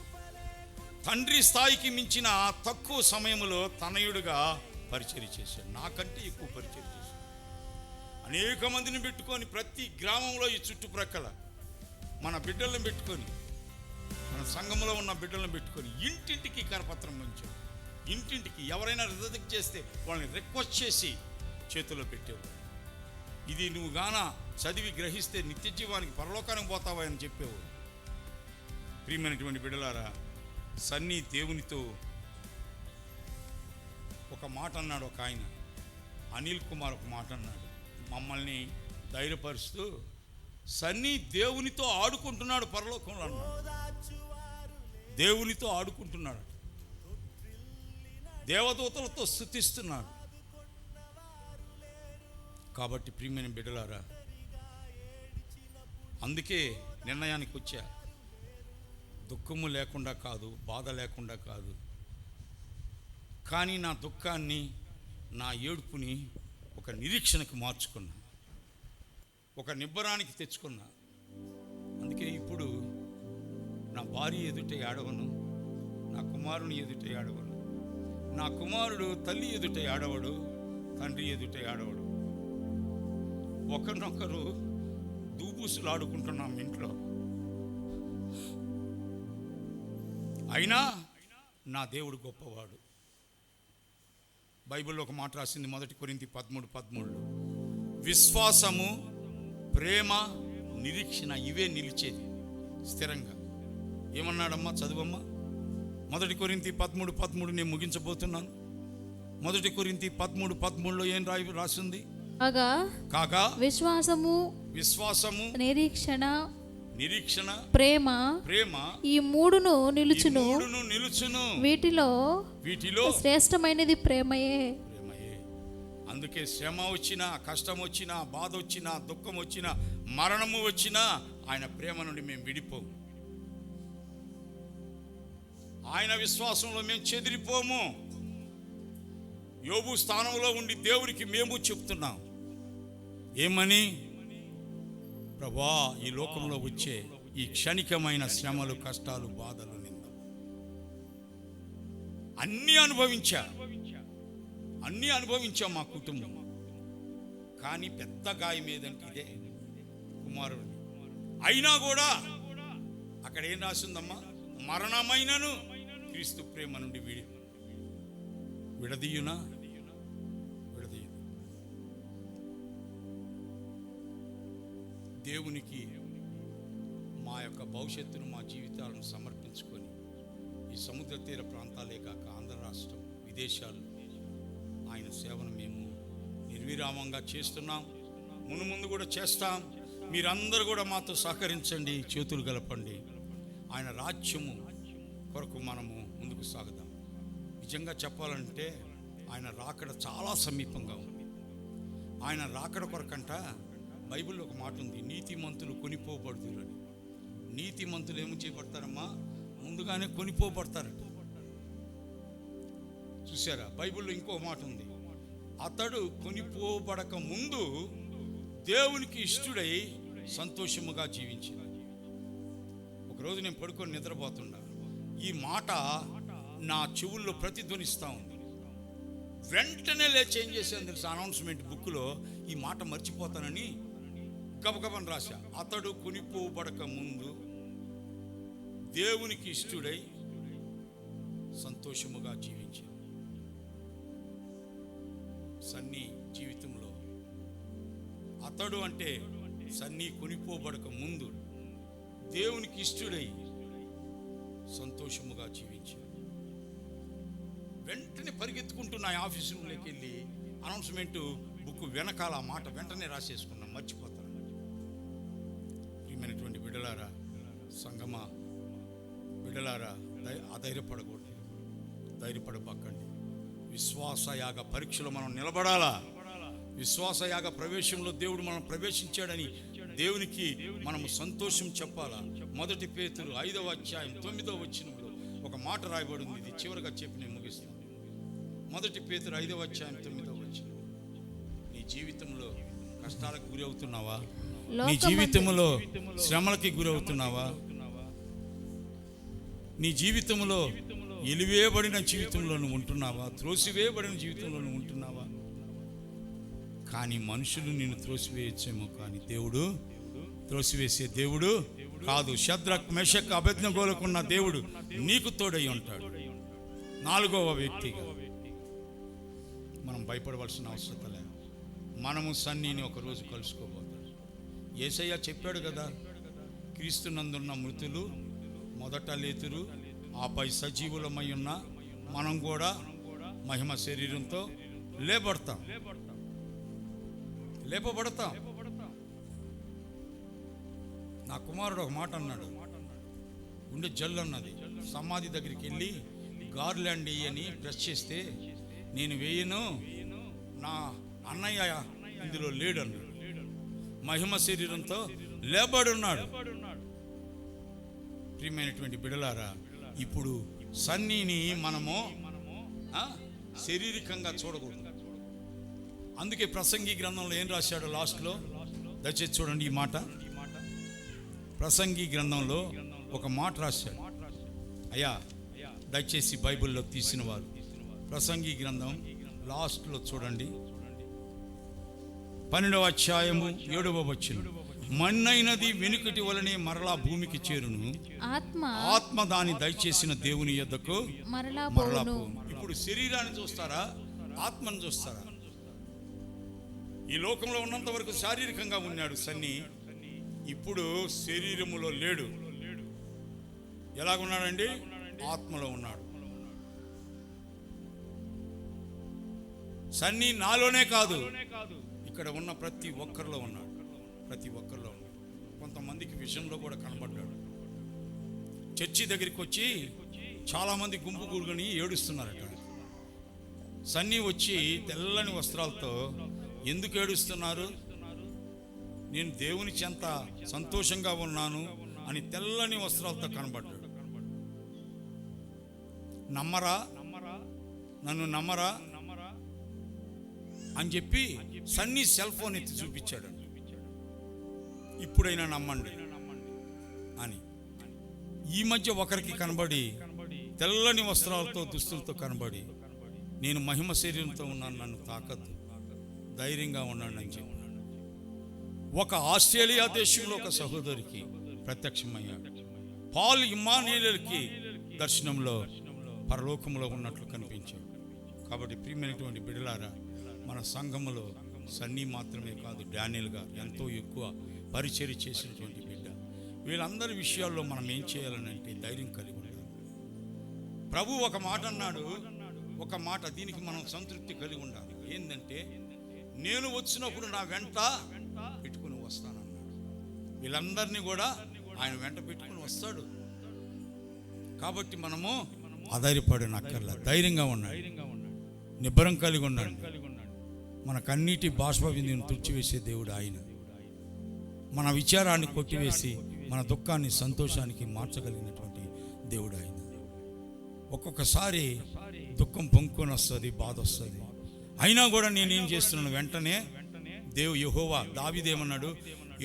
తండ్రి స్థాయికి మించిన తక్కువ సమయంలో తనయుడుగా పరిచర్య చేశాడు. నాకంటే ఎక్కువ పరిచర్య చేశాడు. అనేక మందిని పెట్టుకొని ప్రతి గ్రామంలో ఈ చుట్టుప్రక్కల మన బిడ్డలను పెట్టుకొని, మన సంఘంలో ఉన్న బిడ్డలను పెట్టుకొని ఇంటింటికి కరపత్రం పంచాడు. ఇంటింటికి ఎవరైనా రిజెక్ట్ చేస్తే వాళ్ళని రిక్వెస్ట్ చేసి చేతుల్లో పెట్టేవాడు. ఇది నువ్వు గాన చదివి గ్రహిస్తే నిత్య జీవానికి పరలోకానికి పోతావా అని చెప్పేవాడు. ప్రియమైనటువంటి బిడ్డలారా, సన్నీ దేవునితో ఒక మాట అన్నాడు. ఒక ఆయన అనిల్ కుమార్ ఒక మాట అన్నాడు, మమ్మల్ని ధైర్యపరుస్తూ, సన్నీ దేవునితో ఆడుకుంటున్నాడు పరలోకంలో అన్నాడు. దేవునితో ఆడుకుంటున్నాడు, దేవదూతలతో స్తుతిస్తున్నాడు. కాబట్టి ప్రియమైన బిడ్డలారా, అందుకే నిర్ణయానికి వచ్చా. దుఃఖము లేకుండా కాదు, బాధ లేకుండా కాదు, కానీ నా దుఃఖాన్ని, నా ఏడుపుని ఒక నిరీక్షణకు మార్చుకున్నా, ఒక నిబ్బరానికి తెచ్చుకున్నా. అందుకే ఇప్పుడు నా భార్య ఎదుట ఏడవను, నా కుమారుని ఎదుట ఏడవను. నా కుమారుడు తల్లి ఎదుట ఏడవడు, తండ్రి ఎదుట ఏడవడు. ఒకరినొకరు దూబూసులు ఆడుకుంటున్నాం ఇంట్లో. అయినా నా దేవుడు గొప్పవాడు. బైబిల్లో ఒక మాట రాసింది, 1 కొరింథీ 13:13. విశ్వాసము, ప్రేమ, నిరీక్షణ ఇవే నిలిచేది స్థిరంగా. ఏమన్నాడమ్మా? చదువమ్మా. 1 కొరింథీ 13:13 నేను ముగించబోతున్నాను. 1 కొరింథీ 13:13లో ఏం రాసింది? కాగా విశ్వాసము, నిరీక్షణ, ప్రేమ ఈ మూడును నిలుచును. వీటిలో శ్రేష్టమైనది ప్రేమయే. అందుకే శ్రమ వచ్చినా, కష్టం వచ్చినా, బాధ వచ్చినా, దుఃఖం వచ్చినా, మరణము వచ్చినా ఆయన ప్రేమ నుండి మేము విడిపోము. ఆయన విశ్వాసంలో మేము చెదిరిపోము. యోబు స్థానంలో ఉండి దేవునికి మేము చెప్తున్నాం ఏమని? ప్రభువా, ఈ లోకంలో వచ్చే ఈ క్షణికమైన శ్రమలు, కష్టాలు, బాధలు, నింద అన్నీ అనుభవించాం మా కుటుంబం. కానీ పెద్ద గాయం ఏదంటే ఇదే, కుమారుడు. అయినా కూడా అక్కడ ఏం రాసిందమ్మా? మరణమైనను క్రీస్తు ప్రేమ నుండి విడదీయునా? విడదీయదు. దేవునికి మా యొక్క భవిష్యత్తును, మా జీవితాలను సమర్పించుకొని ఈ సముద్ర తీర ప్రాంతాలే కాక ఆంధ్ర రాష్ట్రం, విదేశాలు ఆయన సేవను మేము నిర్విరామంగా చేస్తున్నాం. ముందు కూడా చేస్తాం. మీరందరూ కూడా మాతో సహకరించండి, చేతులు గలపండి. ఆయన రాజ్యము కొరకు మనము ముందుకు సాగుదాం. నిజంగా చెప్పాలంటే ఆయన రాకడ చాలా సమీపంగా ఉంది. ఆయన రాకడ కొరకంట బైబిల్లో ఒక మాట ఉంది, నీతిమంతులు కొనిపోబడుతురని. నీతిమంతులు ఏమి చేయబడతారమ్మా? ముందుగానే కొనిపోబడతారట. చూసారా? బైబిల్లో ఇంకో మాట ఉంది, అతడు కొనిపోబడక ముందు దేవునికి ఇష్టడై సంతోషముగా జీవించింది. ఒకరోజు నేను పడుకొని నిద్రపోతున్నా, ఈ మాట నా చెవుల్లో ప్రతిధ్వనిస్తూ ఉంది. వెంటనే లేచి ఏం చేశాను తెలుసా? అనౌన్స్మెంట్ బుక్లో ఈ మాట మర్చిపోతానని గబగబని రాశా. అతడు కొనిపోబడక ముందు దేవునికి ఇష్టుడై సంతోషముగా జీవించాడు. సన్నీ జీవితంలో అతడు అంటే సన్నీ కొనిపోబడక ముందు దేవునికి ఇష్టుడై సంతోషముగా జీవించాడు. వెంటనే పరిగెత్తుకుంటూ నా ఆఫీసు రూమ్లోకి వెళ్ళి అనౌన్స్మెంట్ బుక్ వెనకాల ఆ మాట వెంటనే రాసేసుకున్నాం, మర్చిపోతాను. ప్రియమైనటువంటి బిడ్డలారా, సంగమా బిడ్డలారా, అధైర్యపడకూడదు, ధైర్యపడబాకండి. విశ్వాసయాగ పరీక్షలో మనం నిలబడాలా. విశ్వాసయాగ ప్రవేశంలో దేవుడు మనం ప్రవేశించాడని దేవునికి మనము సంతోషం చెప్పాలా. 1 పేతురు 5వ అధ్యాయం 9వ వచనంలో ఒక మాట రాయబడింది. ఇది చివరిగా చెప్పి నేను ముగిస్తాను. 1 పేతురు 5వ అధ్యాయం 9వ వచనం. నీ జీవితంలో కష్టాలకు గురి అవుతున్నావా? నీ జీవితంలో శ్రమలకి గురి అవుతున్నావా? నీ జీవితంలో ఎలివేయబడిన జీవితంలో నువ్వు ఉంటున్నావా? త్రోసివేయబడిన జీవితంలో నువ్వు ఉంటున్నావా? కానీ మనుషులు నిన్ను త్రోసివేయచ్చేమో, కానీ దేవుడు త్రోసివేసే దేవుడు కాదు. షద్రక్ మెషక్ అబేద్నెగోలకున్న దేవుడు నీకు తోడై ఉంటాడు. 4వ వ్యక్తిగా మనం భయపడవలసిన అవసరం లేదు. మనము సన్నీని ఒకరోజు కలుసుకోబోతాం. యేసయ్య చెప్పాడు కదా, క్రీస్తునందున్న మృతులు మొదట లేతురు, ఆపై సజీవులమై ఉన్న మనం కూడా మహిమ శరీరంతో లేపబడతాం. నా కుమారుడు ఒక మాట అన్నాడు, గుండె జల్లు అన్నది. సమాధి దగ్గరికి వెళ్ళి గార్లాండ్ వేయని ప్రెస్ చేస్తే నేను వేయను, నా అన్నయ్య ఇందులో లేడు అన్నాడు. మహిమ శరీరంతో లేబడున్నాడు. ప్రియమైనటువంటి బిడలారా, ఇప్పుడు సన్నీని మనము శారీరకంగా చూడకూడదు. అందుకే ప్రసంగి గ్రంథంలో ఏం రాశాడో లాస్ట్లో దయచేసి చూడండి. ఈ మాట ప్రసంగి గ్రంథంలో ఒక మాట రాశాడు. అయ్యా దయచేసి బైబిల్లో తీసిన వారు ప్రసంగి గ్రంథం లాస్ట్లో చూడండి. 12వ అధ్యాయము 7వ వచనం. మన్నైనది వెనుకటి వలనే మరలా భూమికి చేరును, ఆత్మ దాని దయచేసిన దేవుని యొద్దకు మరలా పోవును. ఇప్పుడు శరీరాన్ని చూస్తారా, ఆత్మను చూస్తారా? ఈ లోకంలో ఉన్నంత వరకు శారీరకంగా ఉన్నాడు సన్నీ. ఇప్పుడు శరీరములో లేడు. ఎలాగున్నాడండి? ఆత్మలో ఉన్నాడు. సన్నీ నాలోనే కాదు, ఇక్కడ ఉన్న ప్రతి ఒక్కరిలో ఉన్నాడు. ప్రతి ఒక్కరిలో ఉన్నాడు. కొంతమందికి విషయంలో కూడా కనబడ్డాడు. చర్చి దగ్గరికి వచ్చి చాలామంది గుంపు కూడుకొని ఏడుస్తున్నారట. సన్నీ వచ్చి తెల్లని వస్త్రాలతో, ఎందుకు ఏడుస్తున్నారు? నేను దేవుని చెంత సంతోషంగా ఉన్నాను అని తెల్లని వస్త్రాలతో కనబడ్డాడు. నమ్మరా, నన్ను నమ్మరా అని చెప్పి సన్నీ సెల్ ఫోన్ ఎత్తి చూపించాడు. ఇప్పుడైనా నమ్మండి అని. ఈ మధ్య ఒకరికి కనబడి తెల్లని వస్త్రాలతో దుస్తులతో కనబడి, నేను మహిమ శరీరంతో ఉన్నాను, నన్ను తాకద్దు, ధైర్యంగా ఉన్నాను అని చెప్పాడు. ఒక ఆస్ట్రేలియా దేశంలో ఒక సహోదరికి ప్రత్యక్షమయ్యాడు. పాల్ ఇమ్మానుయేలుకి దర్శనంలో పరలోకంలో ఉన్నట్లు కనిపించాడు. కాబట్టి ప్రియమైనటువంటి బిడ్డలారా, మన సంఘములో సన్నీ మాత్రమే కాదు, డానియల్ గారు ఎంతో ఎక్కువ పరిచర్య చేసినటువంటి బిడ్డ. వీళ్ళందరి విషయాల్లో మనం ఏం చేయాలని అంటే ధైర్యం కలిగి ఉండాలి. ప్రభు ఒక మాట అన్నాడు, ఒక మాట, దీనికి మనం సంతృప్తి కలిగి ఉండాలి. ఏంటంటే, నేను వచ్చినప్పుడు నా వెంట పెట్టుకుని వస్తానన్నాడు. వీళ్ళందరినీ కూడా ఆయన వెంట పెట్టుకుని వస్తాడు. కాబట్టి మనము అధైర్యపడనక్కర్లా, ధైర్యంగా ఉండాలి, నిబ్బరం కలిగి ఉండండి. మన కన్నీటి బాష్ప బిందువును తుడిచివేసే దేవుడు ఆయన. మన విచారాన్ని కొట్టివేసి మన దుఃఖాన్ని సంతోషానికి మార్చగలిగినటువంటి దేవుడు ఆయన. ఒక్కొక్కసారి దుఃఖం పొంగుకొని వస్తుంది, బాధ వస్తుంది. అయినా కూడా నేనేం చేస్తున్నాను, వెంటనే యెహోవా, దావీదేమన్నాడు,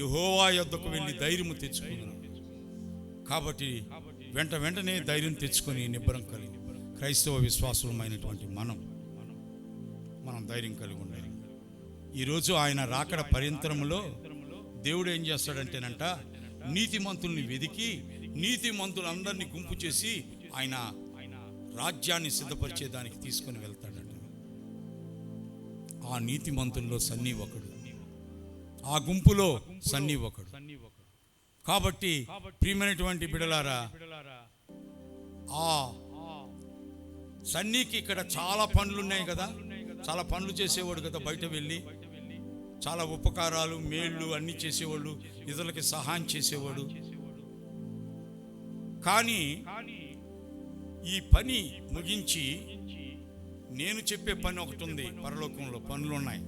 యెహోవా యొద్దకు వెళ్ళి ధైర్యం తెచ్చుకున్నాను. కాబట్టి వెంటనే ధైర్యం తెచ్చుకొని నిబ్బరం కలిగి క్రైస్తవ విశ్వాసమైనటువంటి మనం ధైర్యం కలిగి ఉండాలి. ఈరోజు ఆయన రాకడ పర్యంతరములో దేవుడు ఏం చేస్తాడంటేనంట, నీతిమంతుల్ని వెదికి నీతిమంతులందరినీ గుంపు చేసి ఆయన రాజ్యాన్ని సిద్ధపరిచేదానికి తీసుకొని వెళ్తాడంట. ఆ నీతిమంతుల్లో సన్నీ ఒకడు, ఆ గుంపులో సన్నీ ఒకడు. కాబట్టి ప్రియమైనటువంటి బిడ్డలారా, ఆ సన్నీకి ఇక్కడ చాలా పనులు ఉన్నాయి కదా, చాలా పనులు చేసేవాడు కదా, బయట వెళ్ళి చాలా ఉపకారాలు మేళ్ళు అన్నీ చేసేవాళ్ళు, ఇతరులకి సహాయం చేసేవాడు. కానీ ఈ పని ముగించి నేను చెప్పే పని ఒకటి ఉంది, పరలోకంలో పనులు ఉన్నాయి.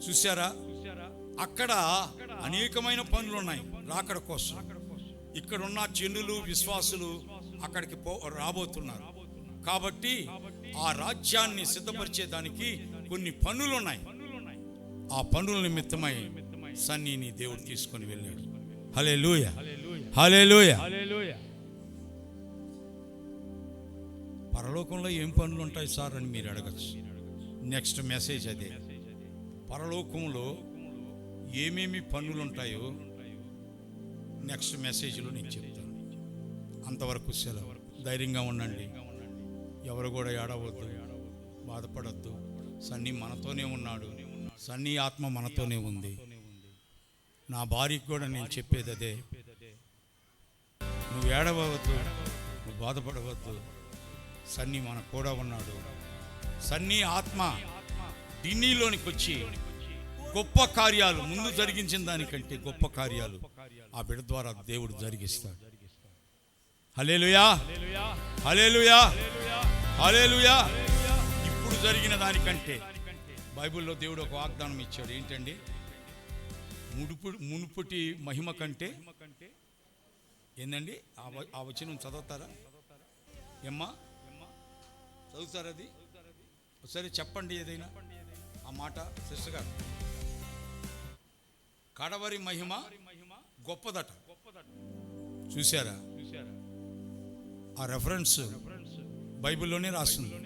చూసారా, అక్కడ అనేకమైన పనులు ఉన్నాయి రాకడ కోసం. ఇక్కడున్న జనులు విశ్వాసులు అక్కడికి రాబోతున్నారు. కాబట్టి ఆ రాజ్యాన్ని సిద్ధపరిచేదానికి కొన్ని పనులు ఉన్నాయి. ఆ పనుల నిమిత్తమై సన్నీని దేవుడు తీసుకొని వెళ్ళాడు. హల్లెలూయా, హల్లెలూయా. పరలోకంలో ఏం పనులు ఉంటాయి సార్ అని మీరు అడగచ్చు. నెక్స్ట్ మెసేజ్ అదే, పరలోకంలో ఏమేమి పనులు ఉంటాయో నెక్స్ట్ మెసేజ్లో నేను చెప్తాను. అంతవరకు సెలవు. ధైర్యంగా ఉండండి, ఎవరు కూడా ఏడవద్దు, బాధపడద్దు. సన్నీ మనతోనే ఉన్నాడు, సన్నీ ఆత్మ మనతోనే ఉంది. నా భార్యకు కూడా నేను చెప్పేది అదే, నువ్వు ఏడవద్దు, నువ్వు బాధపడవద్దు, సన్నీ మన కూడా ఉన్నాడు. సన్నీ ఆత్మ ఢిల్లీలోనికి వచ్చి గొప్ప కార్యాలు, ముందు జరిగించిన దానికంటే గొప్ప కార్యాలు ఆ బిడ్డ ద్వారా దేవుడు జరిగిస్తాడు. హల్లెలూయా, హల్లెలూయా, హల్లెలూయా. ఇప్పుడు జరిగిన దానికంటే బైబిల్లో దేవుడు ఒక వాగ్దానం ఇచ్చాడు. ఏంటండి? మునుపటి మహిమ కంటే ఏందండి? ఆ వచనం చదువుతారా? ఏమ్మా చదువుతారా? అది ఒకసారి చెప్పండి, ఏదైనా ఆ మాట సిస్టర్ గారు. కడవరి మహిమ గొప్పదట. చూసారా? ఆ రెఫరెన్స్ బైబిల్లోనే రాస్తుంది.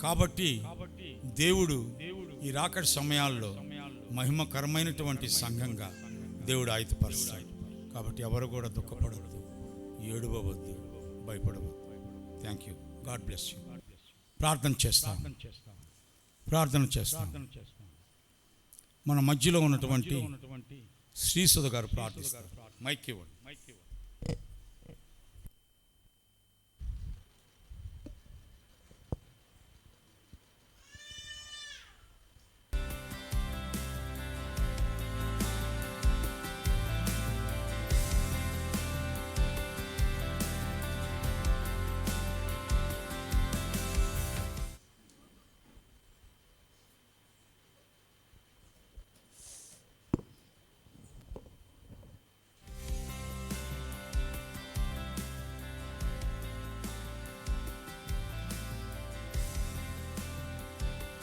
కాబట్టి దేవుడు ఈ రాకడ సమయాల్లో మహిమకరమైనటువంటి సంఘంగా దేవుడు ఆయుధపరుస్తాడు. కాబట్టి ఎవరు కూడా దుఃఖపడవద్దు, ఏడవవద్దు, భయపడవద్దు. Thank you. God bless you. ప్రార్థన చేస్తాం. మన మధ్యలో ఉన్నటువంటి శ్రీసుధ గారు ప్రార్థిస్తారు. మైక్ ఇవ్వండి.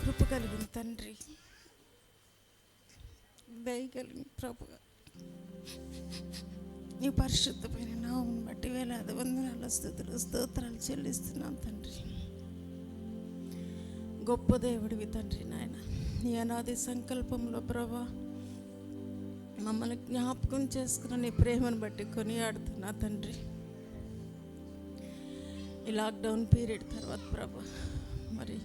కృప కలిగిన తండ్రి, దయ కలిగిన ప్రభు, నీ పరిశుద్ధమైన నామమును బట్టి వేలాది వందనాల స్తుతులు స్తోత్రాలు చెల్లిస్తున్నాం తండ్రి. గొప్ప దేవుడివి తండ్రి నాయన. నీ అనాది సంకల్పంలో ప్రభా మమ్మల్ని జ్ఞాపకం చేసుకున్న నీ ప్రేమను బట్టి కొనియాడుతున్నా తండ్రి. ఈ లాక్డౌన్ పీరియడ్ తర్వాత ప్రభా మరి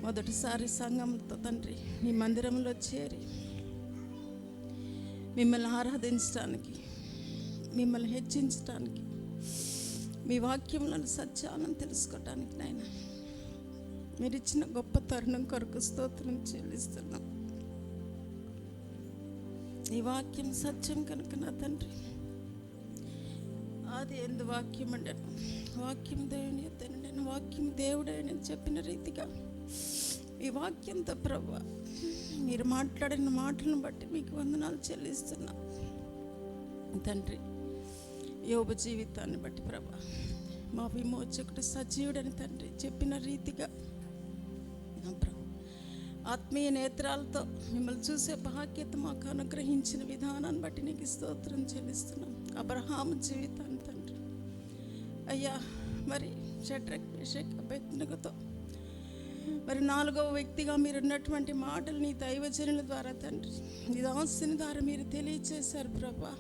మొదటిసారి సంఘంతో తండ్రి మీ మందిరంలో చేరి మిమ్మల్ని ఆరాధించడానికి, మిమ్మల్ని హెచ్చించడానికి, మీ వాక్యంలోని సత్యాలను తెలుసుకోవడానికి నాయన మీరు ఇచ్చిన గొప్ప తరుణం కొరకు స్తోత్రం చెల్లిస్తున్నాం. ఈ వాక్యం సత్యం కనుక నా తండ్రి, ఆది ఎందు వాక్యం అండను, వాక్యం దేవుని ఎత్తనండి, వాక్యం దేవుడే నేను చెప్పిన రీతిగా ఈ వాక్యంతో ప్రభా మీరు మాట్లాడిన మాటలను బట్టి మీకు వందనాలు చెల్లిస్తున్నా తండ్రి. యోబు జీవితాన్ని బట్టి ప్రభా మా విమోచకుడు సజీవుడని తండ్రి చెప్పిన రీతిగా ఆత్మీయ నేత్రాలతో మిమ్మల్ని చూసే భాగ్యత మాకు అనుగ్రహించిన విధానాన్ని బట్టి నీకు స్తోత్రం చెల్లిస్తున్నాం. అబ్రహాము జీవితాన్ని తండ్రి అయ్యా మరి షడ్రక్ మేషక్ అబేద్నెగోతో మరి 4వ వ్యక్తిగా మీరు ఉన్నటువంటి మాటలు నీ దైవజనుల ద్వారా తండ్రి, నీ దాసుని ద్వారా మీరు తెలియచేశారు ప్రభా.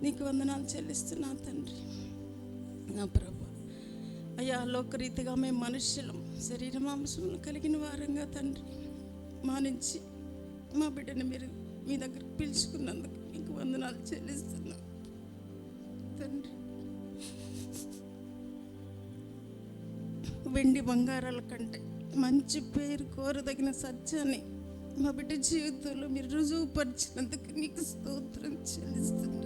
నీకు వందనాలు చెల్లిస్తున్నా తండ్రి. నా ప్రభా, అయ్యా లోకరీతిగా మేము మనుష్యులం, శరీర మాంసములు కలిగిన వారంగా తండ్రి మానించి మా బిడ్డని మీరు మీ దగ్గరికి పిలుచుకున్నందుకు మీకు వందనాలు చెల్లిస్తున్నా తండ్రి. వెండి బంగారాల కంటే మంచి పేరు కోరదగిన సత్యాన్ని మా బిడ్డ జీవితంలో మీరు రుజువుపరిచినందుకు నీకు స్తోత్రం చెల్లిస్తున్నా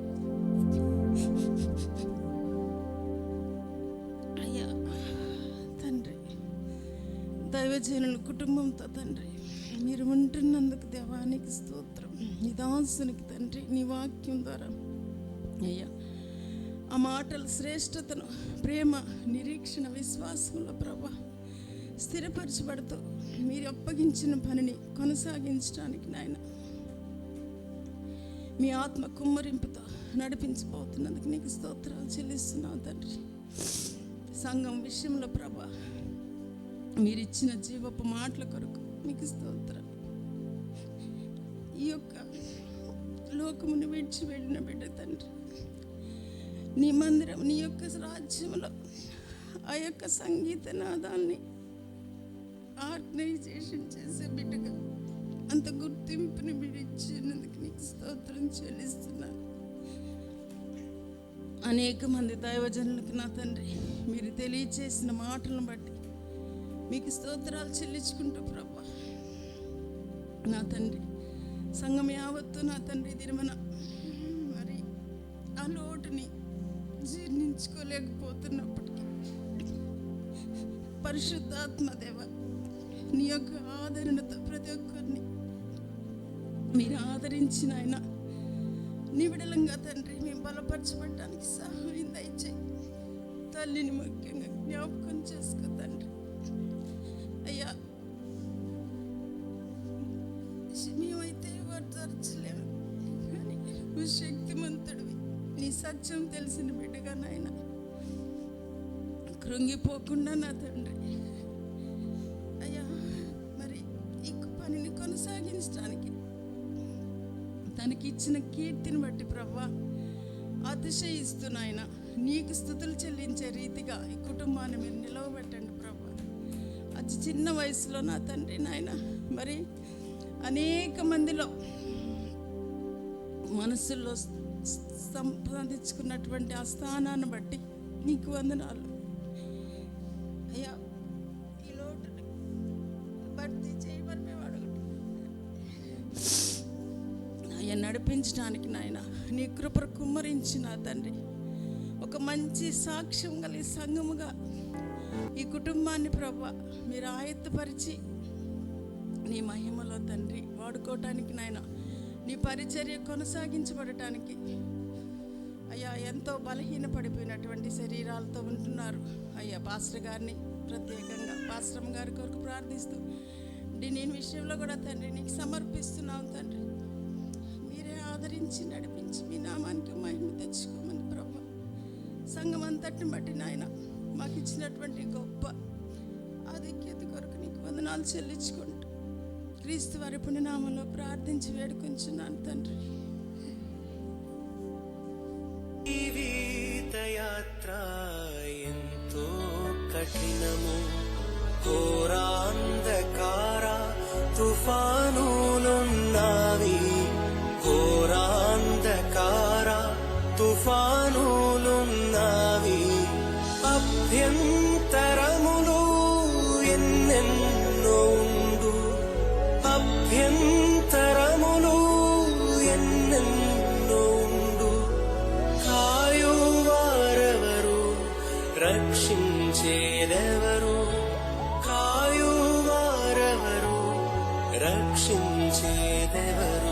అయ్యా తండ్రి. దైవజనుల కుటుంబంతో తండ్రి మీరు ఉంటున్నందుకు దేవానికి స్తోత్రం. నీ దాసునికి తండ్రి నీ వాక్యం ద్వారా అయ్యా ఆ మాటల శ్రేష్టతను, ప్రేమ, నిరీక్షణ, విశ్వాసంలో ప్రభా స్థిరపరచబడుతూ మీరు అప్పగించిన పనిని కొనసాగించడానికి నాయన మీ ఆత్మ కుమ్మరింపుతో నడిపించబోతున్నందుకు నీకు స్తోత్రాలు చెల్లిస్తున్నావు తండ్రి. సంఘం విషయంలో ప్రభా మీరిచ్చిన జీవపు మాటల కొరకు మీకు స్తోత్రం. ఈ యొక్క లోకమును విడిచి వెళ్ళిన బిడ్డ తండ్రి, నీ మందిరం, నీ యొక్క రాజ్యంలో ఆ యొక్క సంగీత నాదాన్ని ఆర్గనైజేషన్ చేసే బిడ్డగా అంత గుర్తింపుని మీరు ఇచ్చినందుకు నీకు స్తోత్రం చెల్లిస్తున్నాను. అనేక మంది దైవజనులకు నా తండ్రి మీరు తెలియచేసిన మాటలను బట్టి మీకు స్తోత్రాలు చెల్లించుకుంటూ ప్రభా నా తండ్రి సంఘం యావత్తు నా తండ్రి దినమన మరి ఆ లోటుని జీర్ణించుకోలేకపోతున్నప్పటికీ పరిశుద్ధాత్మ దేవ నీ యొక్క ఆదరణతో ప్రతి ఒక్కరిని మీరు ఆదరించిన ఆయన నీ విడలంగా తండ్రి మేము బలపరచబడటానికి సహాయం దయచేయి. తల్లిని ముఖ్యంగా జ్ఞాపకం చేసుకో తండ్రి. అయ్యా మేమైతే వర్తర్చలేము, కానీ నువ్వు శక్తిమంతుడివి. నీ సత్యం తెలిసిన బిడ్డగా నాయన కృంగిపోకుండా నా తండ్రి అయ్యా మరి ఈ పనిని కొనసాగించడానికి తనకి ఇచ్చిన కీర్తిని బట్టి ప్రభా అతిశయిస్తున్నాయన నీకు స్తుతులు చెల్లించే రీతిగా ఈ కుటుంబాన్ని మీరు నిలవబెట్టండి ప్రభా. అతి చిన్న వయసులో నా తండ్రి నాయన మరి అనేక మందిలో మనసుల్లో సంపాదించుకున్నటువంటి ఆ స్థానాన్ని బట్టి నీకు వందనాలు అయ్యా. ఈ లోటుని భర్తీ చేయమని మేము అడుగుతున్నాం అయ్యా. నడిపించడానికి నాయన నీ కృప కుమ్మరించిన తండ్రి ఒక మంచి సాక్ష్యం కలిగి సంఘముగా ఈ కుటుంబాన్ని ప్రభా మీరు ఆయత్తపరిచి నీ మహిమలో తండ్రి వాడుకోవటానికి నాయన నీ పరిచర్య కొనసాగించబడటానికి అయ్యా ఎంతో బలహీనపడిపోయినటువంటి శరీరాలతో ఉంటున్నారు అయ్యా. పాస్టర్ గారిని ప్రత్యేకంగా పాస్టర్ గారి కొరకు ప్రార్థిస్తూ నేను విషయంలో కూడా తండ్రి నీకు సమర్పిస్తున్నాం తండ్రి. మీరే ఆదరించి నడిపించి మీ నామానికి మహిమ తెచ్చుకోమని ప్రభా సంఘం అంతటిని బట్టి నాయన మాకు ఇచ్చినటువంటి గొప్ప ఆధిక్యత కొరకు నీకు వందనాలు చెల్లించుకుంటూ క్రీస్తు వారి పుణ్యనామంలో ప్రార్థించి వేడుకొంచున్నాను తండ్రి. జీవితయాత్ర ఎంతో కఠినము, ఘోరాంధకార తుఫానులున్నావి, ఘోరాంధకార తుఫానులున్నావి, అభ్యంతరములు ఎన్నెన్నో ఉండు, అభ్యంతరములు ఎన్నెన్నో ఉండు, కాయువారెవరు, రక్షించేదెవరు, కాయువారెవరు, రక్షించేదెవరు.